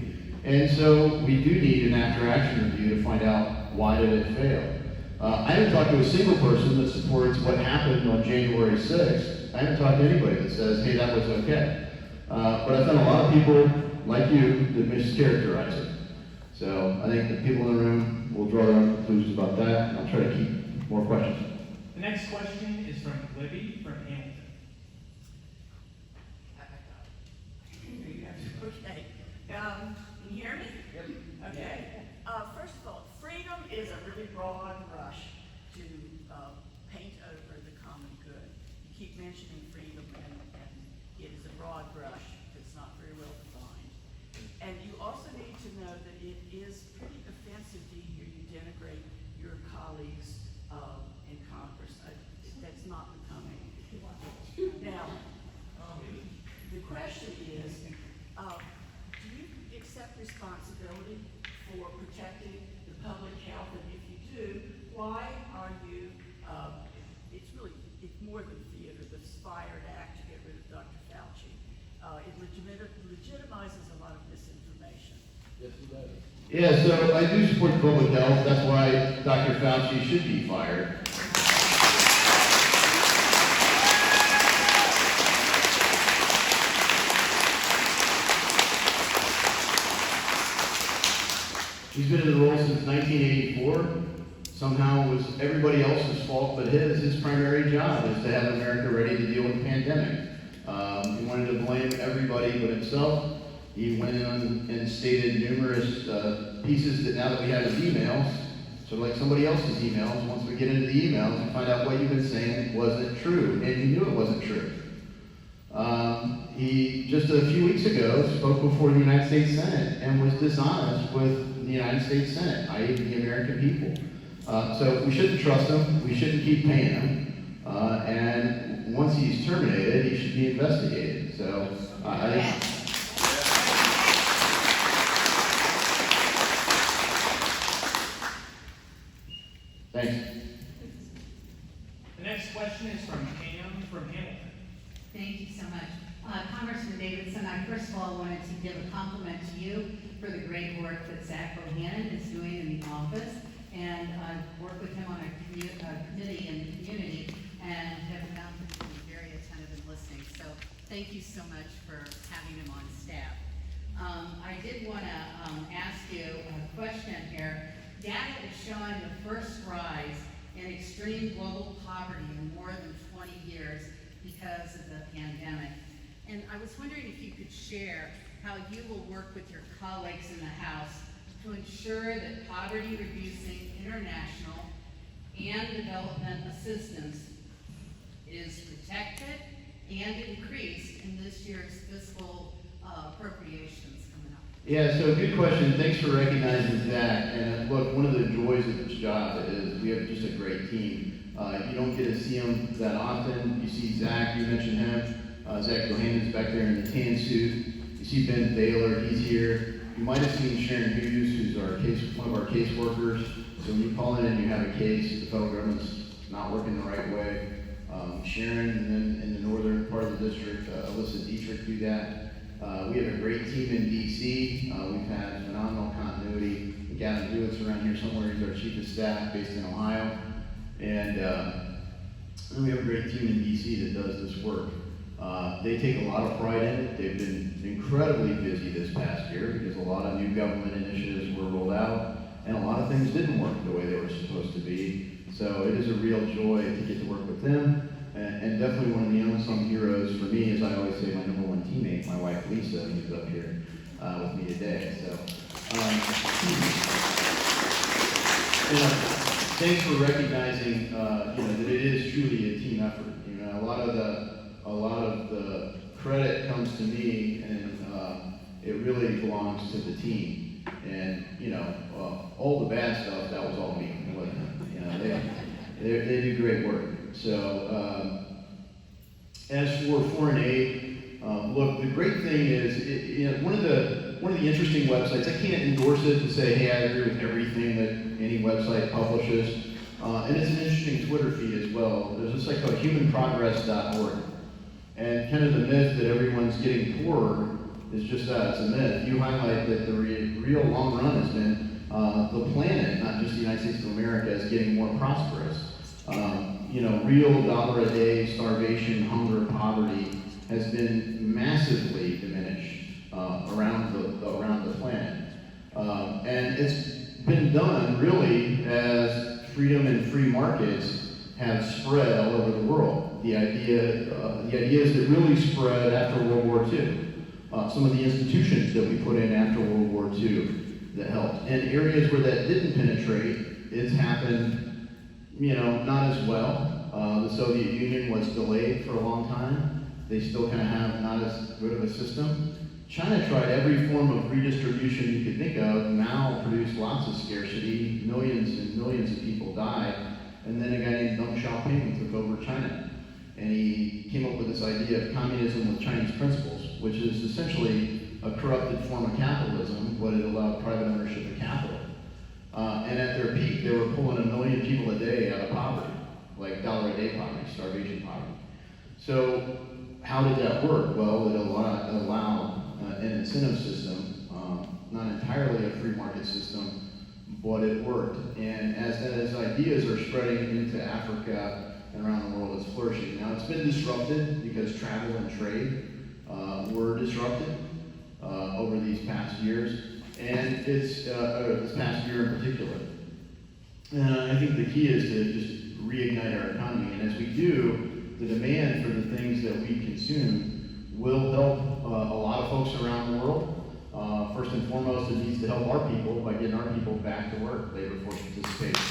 And so we do need an after-action review to find out why did it fail. I haven't talked to a single person that supports what happened on January 6th. I haven't talked to anybody that says, hey, that was okay. But I've found a lot of people like you that mischaracterize it. So I think the people in the room will draw their own conclusions about that, and I'll try to keep more questions. The next question is from Libby from Hamilton. Okay. Can you hear me? Yep. Okay. First of all, freedom is a really broad brush to paint over the common good. You keep mentioning freedom, and it is a broad brush. It's not very well defined. And you also need to know that it is pretty offensive to hear you denigrate your colleagues in Congress. That's not becoming. Now, the question is, do you accept responsibility for protecting the public health? And if you do, why are you, it's more than theater, the Inspired Act to get rid of Dr. Fauci. It legitimizes a lot of misinformation. Yes, it does. Yeah, so I do support public health. That's why Dr. Fauci should be fired. He's been in the role since 1984. Somehow it was everybody else's fault but his. His primary job is to have America ready to deal with the pandemic. He wanted to blame everybody but himself. He went in and stated numerous pieces that now that we have his emails, so like somebody else's emails, once we get into the emails, we find out what you've been saying wasn't true, and he knew it wasn't true. He, just a few weeks ago, spoke before the United States Senate and was dishonest with the United States Senate, i.e. the American people. So we shouldn't trust him, we shouldn't keep paying him, and once he's terminated, he should be investigated. So I think... wanted to give a compliment to you for the great work that Zach Bohannon is doing in the office. And I've worked with him on a committee in the community and have found him to be very attentive and listening. So thank you so much for having him on staff. I did want to ask you a question here. Data is showing the first rise in extreme global poverty in more than 20 years because of the pandemic. And I was wondering if you could share how you will work with your colleagues in the House to ensure that poverty-reducing international and development assistance is protected and increased in this year's fiscal appropriations coming up. Yeah, so good question. Thanks for recognizing that. And look, one of the joys of this job is we have just a great team. You don't get to see them that often. You see Zach, you mentioned him. Zach Bohannon's back there in the tan suit. You see Ben Baylor, he's here. You might have seen Sharon Hughes, who's one of our caseworkers. So when you call in and you have a case, the federal government's not working the right way. Sharon, and then in the northern part of the district, Alyssa Dietrich do that. We have a great team in DC. We've had phenomenal continuity. Gavin Hewitt's around here somewhere. He's our chief of staff based in Ohio. And we have a great team in DC that does this work. They take a lot of pride in it. They've been incredibly busy this past year because a lot of new government initiatives were rolled out and a lot of things didn't work the way they were supposed to be. So it is a real joy to get to work with them. And definitely one of the unsung heroes for me is, I always say, my number one teammate, my wife Lisa, who's up here with me today. So, thanks for recognizing, that it is truly a team effort. A lot of the credit comes to me, and it really belongs to the team. And all the bad stuff, that was all me. It wasn't. They do great work. So, as for foreign aid, look, the great thing is, one of the interesting websites, I can't endorse it to say, hey, I agree with everything that any website publishes, and it's an interesting Twitter feed as well. There's a site called humanprogress.org, and kind of the myth that everyone's getting poorer is just that, it's a myth. You highlight that the real long run has been the planet, not just the United States of America, is getting more prosperous. Real dollar-a-day starvation, hunger, poverty has been massively diminished around the planet. And it's been done really as freedom and free markets have spread all over the world. The ideas that really spread after World War II. Some of the institutions that we put in after World War II that helped. And areas where that didn't penetrate, it's happened not as well. The Soviet Union was delayed for a long time. They still kind of have not as good of a system. China tried every form of redistribution you could think of, Mao produced lots of scarcity, millions and millions of people died, and then a guy named Deng Xiaoping took over China. And he came up with this idea of communism with Chinese principles, which is essentially a corrupted form of capitalism, but it allowed private ownership of capital. And at their peak, they were pulling 1 million people a day out of poverty, like dollar-a-day poverty, starvation poverty. So how did that work? Well, it allowed an incentive system, not entirely a free market system, but it worked. And as ideas are spreading into Africa and around the world, it's flourishing. Now, it's been disrupted because travel and trade were disrupted over these past years. And it's this past year in particular. And I think the key is to just reignite our economy. And as we do, the demand for the things that we consume will help a lot of folks around the world. First and foremost, it needs to help our people by getting our people back to work, labor force participation.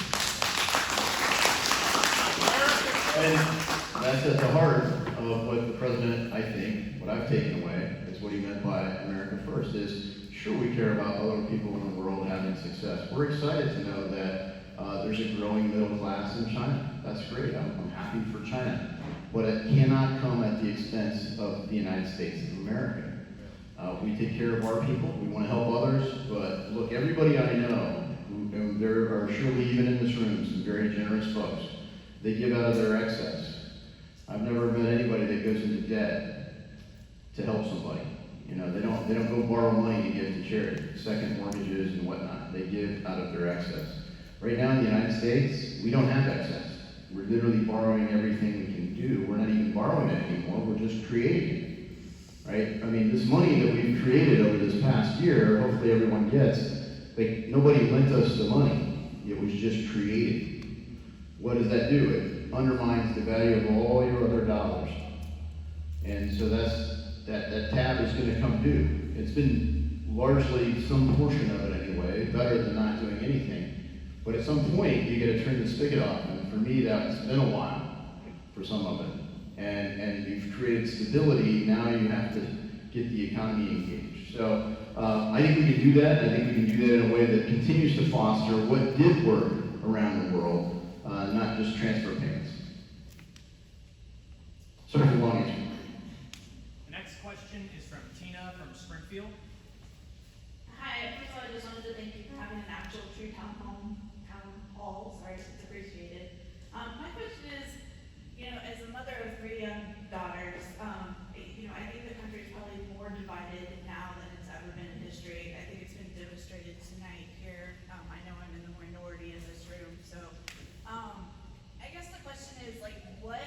And that's at the heart of what the president, I think, what I've taken away, is what he meant by America First, is sure, we care about other people in the world having success. We're excited to know that there's a growing middle class in China. That's great. I'm happy for China. But it cannot come at the expense of the United States of America. We take care of our people. We want to help others. But look, everybody I know, and there are surely even in this room some very generous folks, they give out of their excess. I've never met anybody that goes into debt to help somebody. You know, they don't go borrow money to give to charity, second mortgages and whatnot. They give out of their excess. Right now in the United States, we don't have excess. We're literally borrowing everything we can do. We're not even borrowing it anymore, we're just creating it, right? I mean, this money that we've created over this past year, hopefully everyone gets, like, nobody lent us the money. It was just created. What does that do? It undermines the value of all your other dollars. And so that tab is gonna come due. It's been largely some portion of it anyway, better than not doing anything. But at some point, you gotta turn the spigot off, and for me, that's been a while for some of it. And you've created stability, now you have to get the economy engaged. So I think we can do that. I think we can do that in a way that continues to foster what did work around the world, not just transfer payments. Sorry for the long answer. The next question is from Tina from Springfield. Hi, first of all, I just wanted to thank you for having an actual true town hall, sorry, it's appreciated. My question is, as a mother of 3 young daughters, I think the country is probably more divided now than it's ever been in history. I think it's been demonstrated tonight here. I know I'm in the minority in this room, so, I guess the question is, what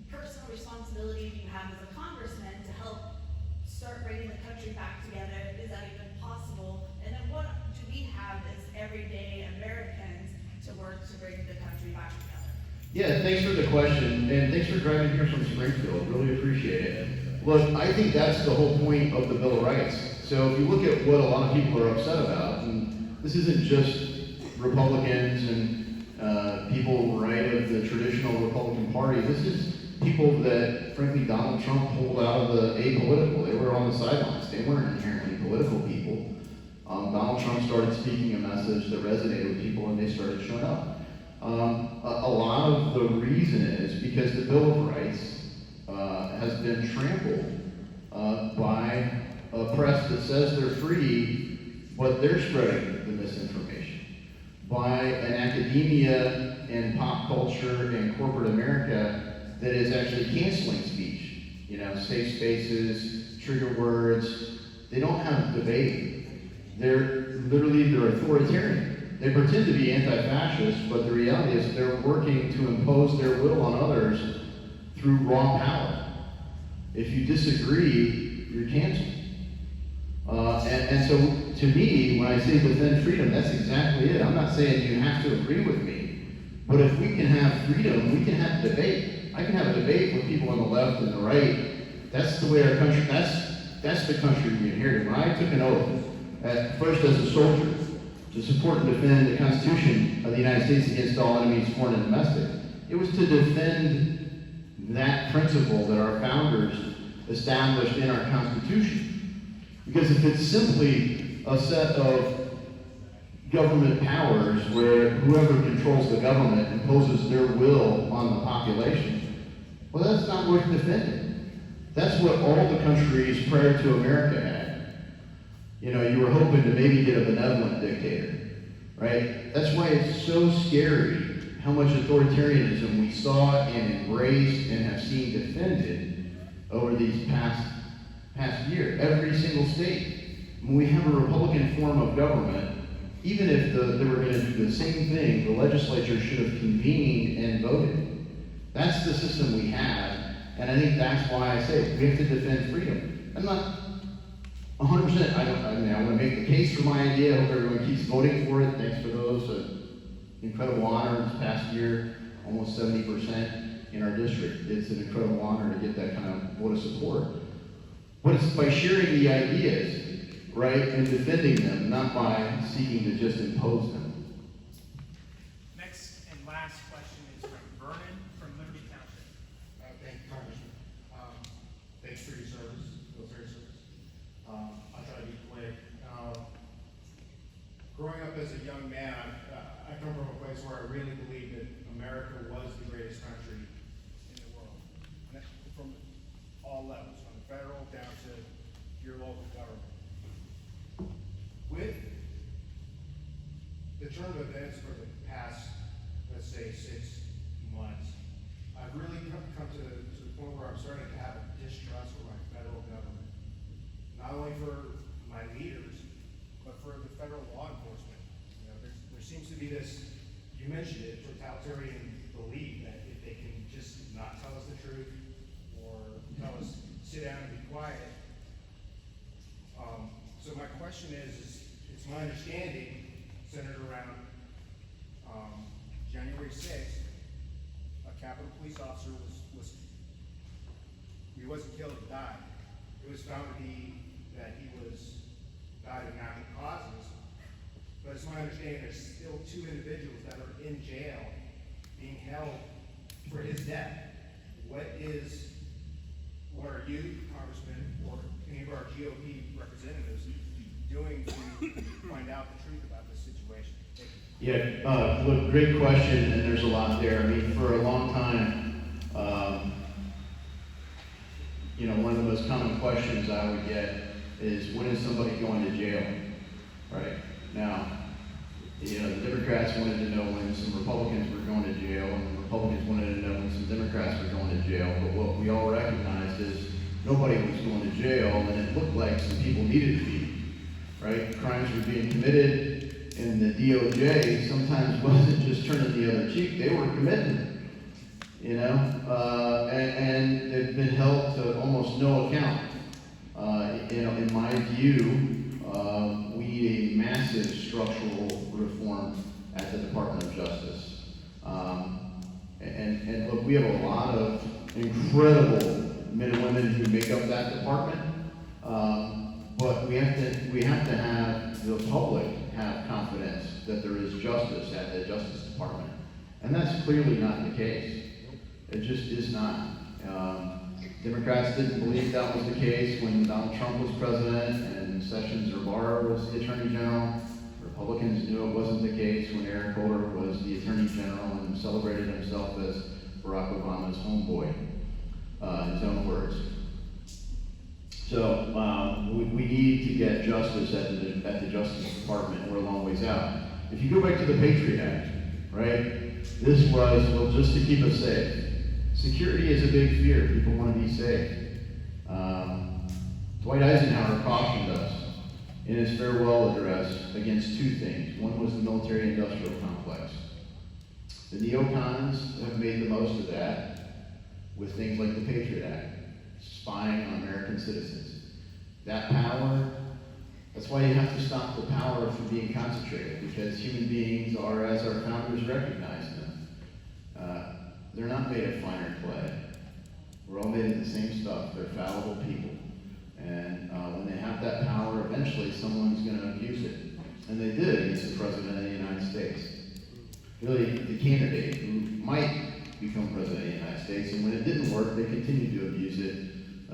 personal responsibility do you have as a congressman to help start bringing the country back together? Is that even possible? And then what do we have as everyday Americans to work to bring the country back together? Yeah, thanks for the question, and thanks for driving here from Springfield. Really appreciate it. Look, I think that's the whole point of the Bill of Rights. So if you look at what a lot of people are upset about, and this isn't just Republicans and people right of the traditional Republican Party. This is people that, frankly, Donald Trump pulled out of the apolitical. They were on the sidelines. They weren't inherently political people. Donald Trump started speaking a message that resonated with people, and they started showing up. A lot of the reason is because the Bill of Rights has been trampled by a press that says they're free, but they're spreading the misinformation. By an academia and pop culture and corporate America that is actually canceling speech. Safe spaces, trigger words. They don't have debate. They're authoritarian. They pretend to be anti-fascist, but the reality is they're working to impose their will on others through raw power. If you disagree, you're canceled. And so, to me, when I say defend freedom, that's exactly it. I'm not saying you have to agree with me, but if we can have freedom, we can have debate. I can have a debate with people on the left and the right. That's the way our country, that's the country we inherited. When I took an oath, at first as a soldier, to support and defend the Constitution of the United States against all enemies, foreign and domestic, it was to defend that principle that our founders established in our Constitution. Because if it's simply a set of government powers where whoever controls the government imposes their will on the population, well, that's not worth defending. That's what all the countries prior to America had. You were hoping to maybe get a benevolent dictator, right? That's why it's so scary how much authoritarianism we saw and embraced and have seen defended over these past year. Every single state. When we have a Republican form of government, even if they were going to do the same thing, the legislature should have convened and voted. That's the system we have, and I think that's why I say we have to defend freedom. I'm not 100%. I want to make the case for my idea. I hope everyone keeps voting for it. Thanks for those. Incredible honor this past year, almost 70% in our district. It's an incredible honor to get that kind of vote of support. But it's by sharing the ideas, right, and defending them, not by seeking to just impose them. Next and last question is from Vernon from Liberty Township. Thank you, Congressman. Thanks for your service, military service. I'll try to be quick. Growing up as a young man, I come from a place where I really believe that America was the greatest country in the world. And that's from all levels, from the federal down to your local government. With the turn of events for the past, let's say, 6 months, I've really come to the point where I'm starting to have a distrust for my federal government. my leaders, but for the federal law enforcement. You know, there seems to be this, you mentioned it, totalitarian belief that if they can just not tell us the truth or tell us sit down and be quiet. So my question is it's my understanding, centered around January 6th, a Capitol police officer he wasn't killed, he died. It was found to be that he died of natural causes. But it's my understanding there's still 2 individuals that are in jail being held for his death. What are you, Congressman, or any of our GOP representatives doing to find out the truth about this situation? Thank you. Yeah, look, great question, and there's a lot there. I mean, for a long time, one of the most common questions I would get is, when is somebody going to jail, right? Now, the Democrats wanted to know when some Republicans were going to jail, and the Republicans wanted to know when some Democrats were going to jail, but what we all recognized is nobody was going to jail, and it looked like some people needed to be, right? Crimes were being committed, and the DOJ sometimes wasn't just turning the other cheek, they were committing them. And they've been held to almost no account. In my view, we need a massive structural reform at the Department of Justice. And look, we have a lot of incredible men and women who make up that department, but we have to have the public have confidence that there is justice at the Justice Department, and that's clearly not the case. It just is not. Democrats didn't believe that was the case when Donald Trump was president and Sessions or Barr was the Attorney General. Republicans knew it wasn't the case when Eric Holder was the Attorney General and celebrated himself as Barack Obama's homeboy, in his own words. So we need to get justice at the Justice Department. We're a long ways out. If you go back to the Patriot Act, right? This was, well, just to keep us safe. Security is a big fear. People want to be safe. Dwight Eisenhower cautioned us in his farewell address against 2 things. One was the military-industrial complex. The neocons have made the most of that with things like the Patriot Act, spying on American citizens. That power, that's why you have to stop the power from being concentrated, because human beings are, as our founders recognized them, they're not made of finer clay. We're all made of the same stuff. They're fallible people. And when they have that power, eventually someone's going to abuse it. And they did against the President of the United States. Really, the candidate who might become President of the United States. And when it didn't work, they continued to abuse it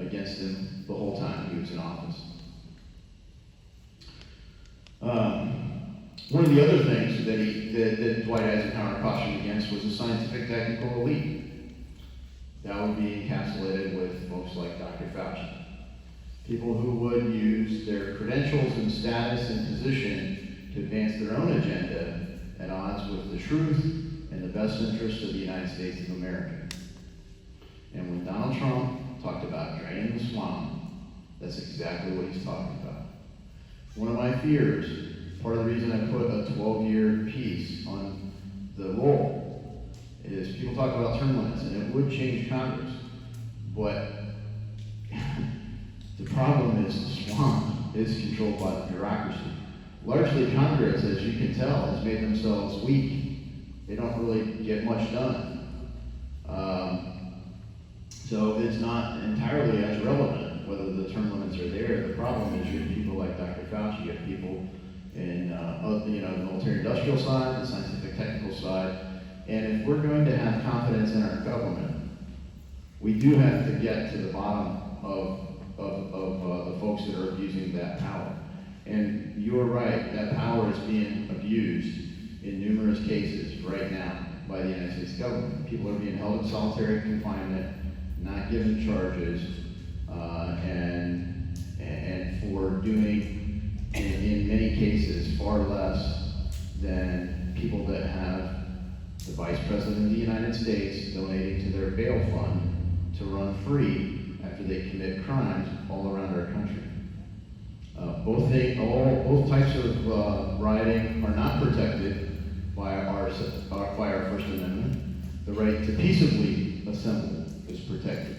against him the whole time he was in office. One of the other things that Dwight Eisenhower cautioned against was the scientific technical elite. That would be encapsulated with folks like Dr. Fauci. People who would use their credentials and status and position to advance their own agenda at odds with the truth and the best interests of the United States of America. And when Donald Trump talked about draining the swamp, that's exactly what he's talking about. One of my fears, part of the reason I put a 12-year piece on the role, is people talk about term limits, and it would change Congress, but the problem is the swamp is controlled by the bureaucracy. Largely Congress, as you can tell, has made themselves weak. They don't really get much done. So it's not entirely as relevant whether the term limits are there. The problem is you have people like Dr. Fauci, you have people in the military-industrial side, the scientific technical side, and if we're going to have confidence in our government, we do have to get to the bottom of the folks that are abusing that power. And you're right, that power is being abused in numerous cases right now by the United States government. People are being held in solitary confinement, not given charges, and for doing, in many cases, far less than people that have the Vice President of the United States donating to their bail fund to run free after they commit crimes all around our country. both types of rioting are not protected by our First Amendment. The right to peaceably assemble is protected.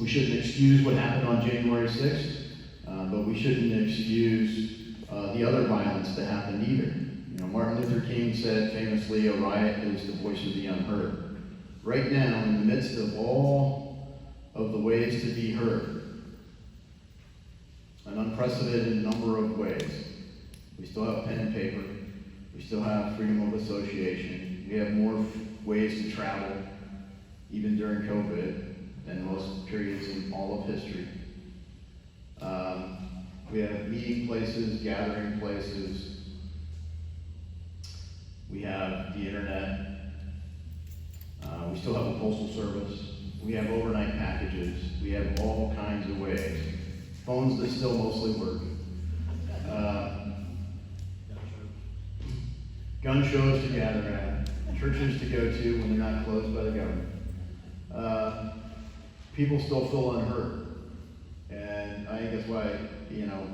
We shouldn't excuse what happened on January 6th, but we shouldn't excuse the other violence that happened either. You know, Martin Luther King said famously, "A riot is the voice of the unheard." Right now, in the midst of all of the ways to be heard, an unprecedented number of ways, we still have pen and paper, we still have freedom of association, we have more ways to travel, even during COVID, than most periods in all of history. We have meeting places, gathering places, we have the internet, we still have a postal service, we have overnight packages, we have all kinds of ways. Phones that still mostly work. Gun shows to gather at, churches to go to when they're not closed by the government. People still feel unheard. And I think that's why, you know,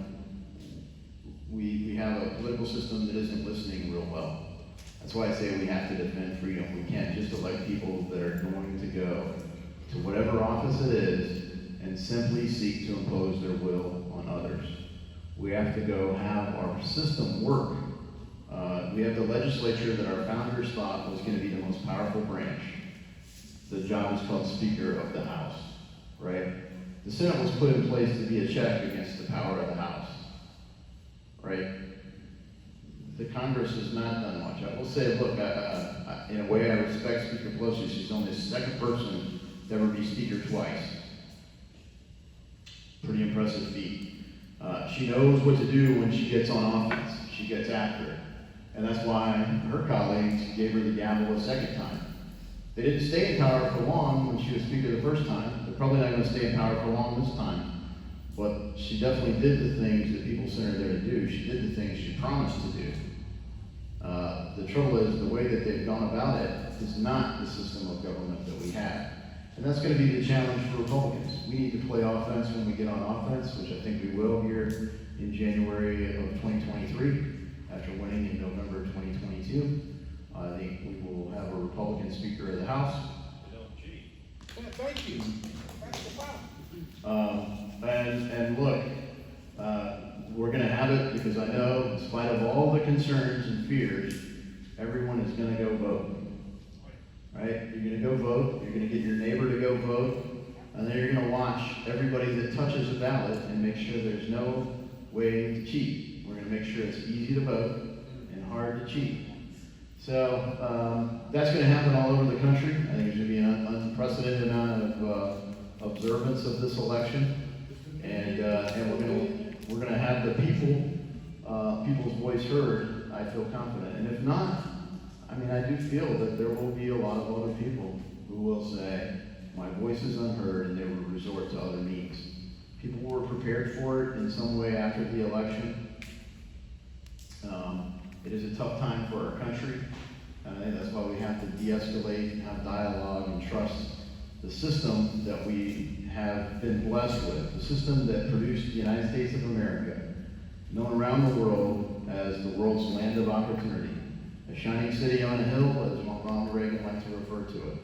we have a political system that isn't listening real well. That's why I say we have to defend freedom. We can't just elect people that are going to go to whatever office it is and simply seek to impose their will on others. We have to go have our system work. We have the legislature that our founders thought was going to be the most powerful branch. The job is called Speaker of the House, right? The Senate was put in place to be a check against the power of the House, right? The Congress has not done much. I will say, look, in a way I respect Speaker Pelosi. She's only the second person to ever be Speaker twice. Pretty impressive feat. She knows what to do when she gets on offense. She gets after it. And that's why her colleagues gave her the gavel a second time. They didn't stay in power for long when she was Speaker the first time. They're probably not going to stay in power for long this time. But she definitely did the things that people sent her there to do. She did the things she promised to do. The trouble is, the way that they've gone about it is not the system of government that we have. And that's going to be the challenge for Republicans. We need to play offense when we get on offense, which I think we will here in January of 2023, after winning in November 2022. I think we will have a Republican Speaker of the House. Yeah, thank you. That's the problem. And look, we're going to have it because I know, in spite of all the concerns and fears, everyone is going to go vote. Right? You're going to go vote, you're going to get your neighbor to go vote, and then you're going to watch everybody that touches a ballot and make sure there's no way to cheat. We're going to make sure it's easy to vote and hard to cheat. So that's going to happen all over the country. I think there's going to be an unprecedented amount of observance of this election, and we're going to have the people's voice heard. I feel confident, and if not, I mean, I do feel that there will be a lot of other people who will say, my voice is unheard, and they will resort to other means. People were prepared for it in some way after the election. It is a tough time for our country, and I think that's why we have to de-escalate and have dialogue and trust the system that we have been blessed with, the system that produced the United States of America, known around the world as the world's land of opportunity. A shining city on a hill, as Ronald Reagan liked to refer to it.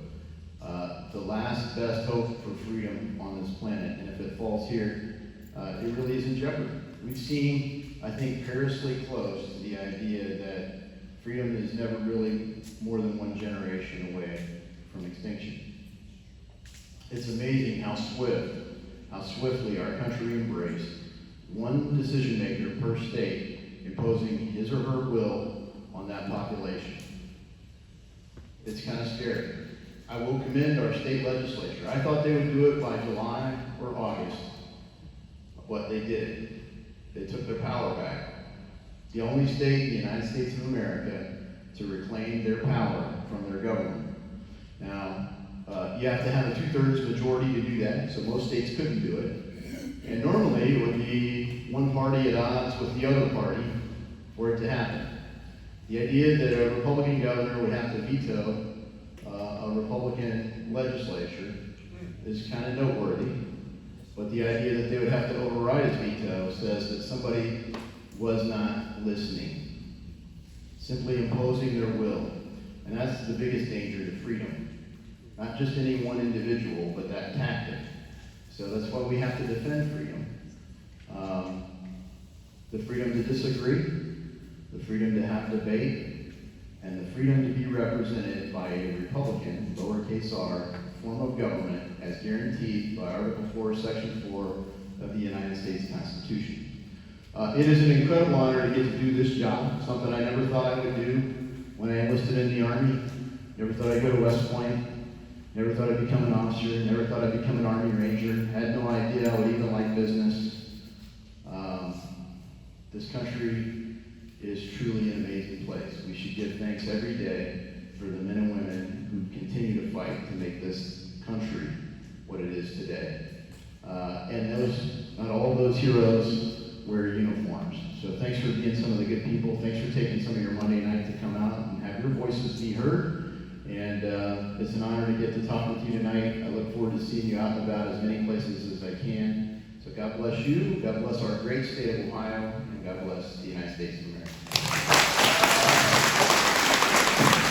The last best hope for freedom on this planet, and if it falls here, it really is in jeopardy. We've seen, I think, perilously close to the idea that freedom is never really more than one generation away from extinction. It's amazing how swiftly our country embraced one decision maker per state imposing his or her will on that population. It's kind of scary. I will commend our state legislature. I thought they would do it by July or August, but they did. They took their power back. The only state in the United States of America to reclaim their power from their government. Now, you have to have a 2/3 majority to do that, so most states couldn't do it. And normally it would be one party at odds with the other party for it to happen. The idea that a Republican governor would have to veto a Republican legislature is kind of noteworthy. But the idea that they would have to override his veto says that somebody was not listening, simply imposing their will. And that's the biggest danger to freedom. Not just any one individual, but that tactic. So that's why we have to defend freedom. The freedom to disagree, the freedom to have debate, and the freedom to be represented by a Republican, lowercase r, form of government as guaranteed by Article 4, Section 4 of the United States Constitution. It is an incredible honor to get to do this job, something I never thought I would do when I enlisted in the Army. Never thought I'd go to West Point. Never thought I'd become an officer. Never thought I'd become an Army Ranger. Had no idea I would even like business. This country is truly an amazing place. We should give thanks every day for the men and women who continue to fight to make this country what it is today. And not all of those heroes wear uniforms. So thanks for being some of the good people. Thanks for taking some of your Monday night to come out and have your voices be heard. And it's an honor to get to talk with you tonight. I look forward to seeing you out and about as many places as I can. So God bless you, God bless our great state of Ohio, and God bless the United States of America.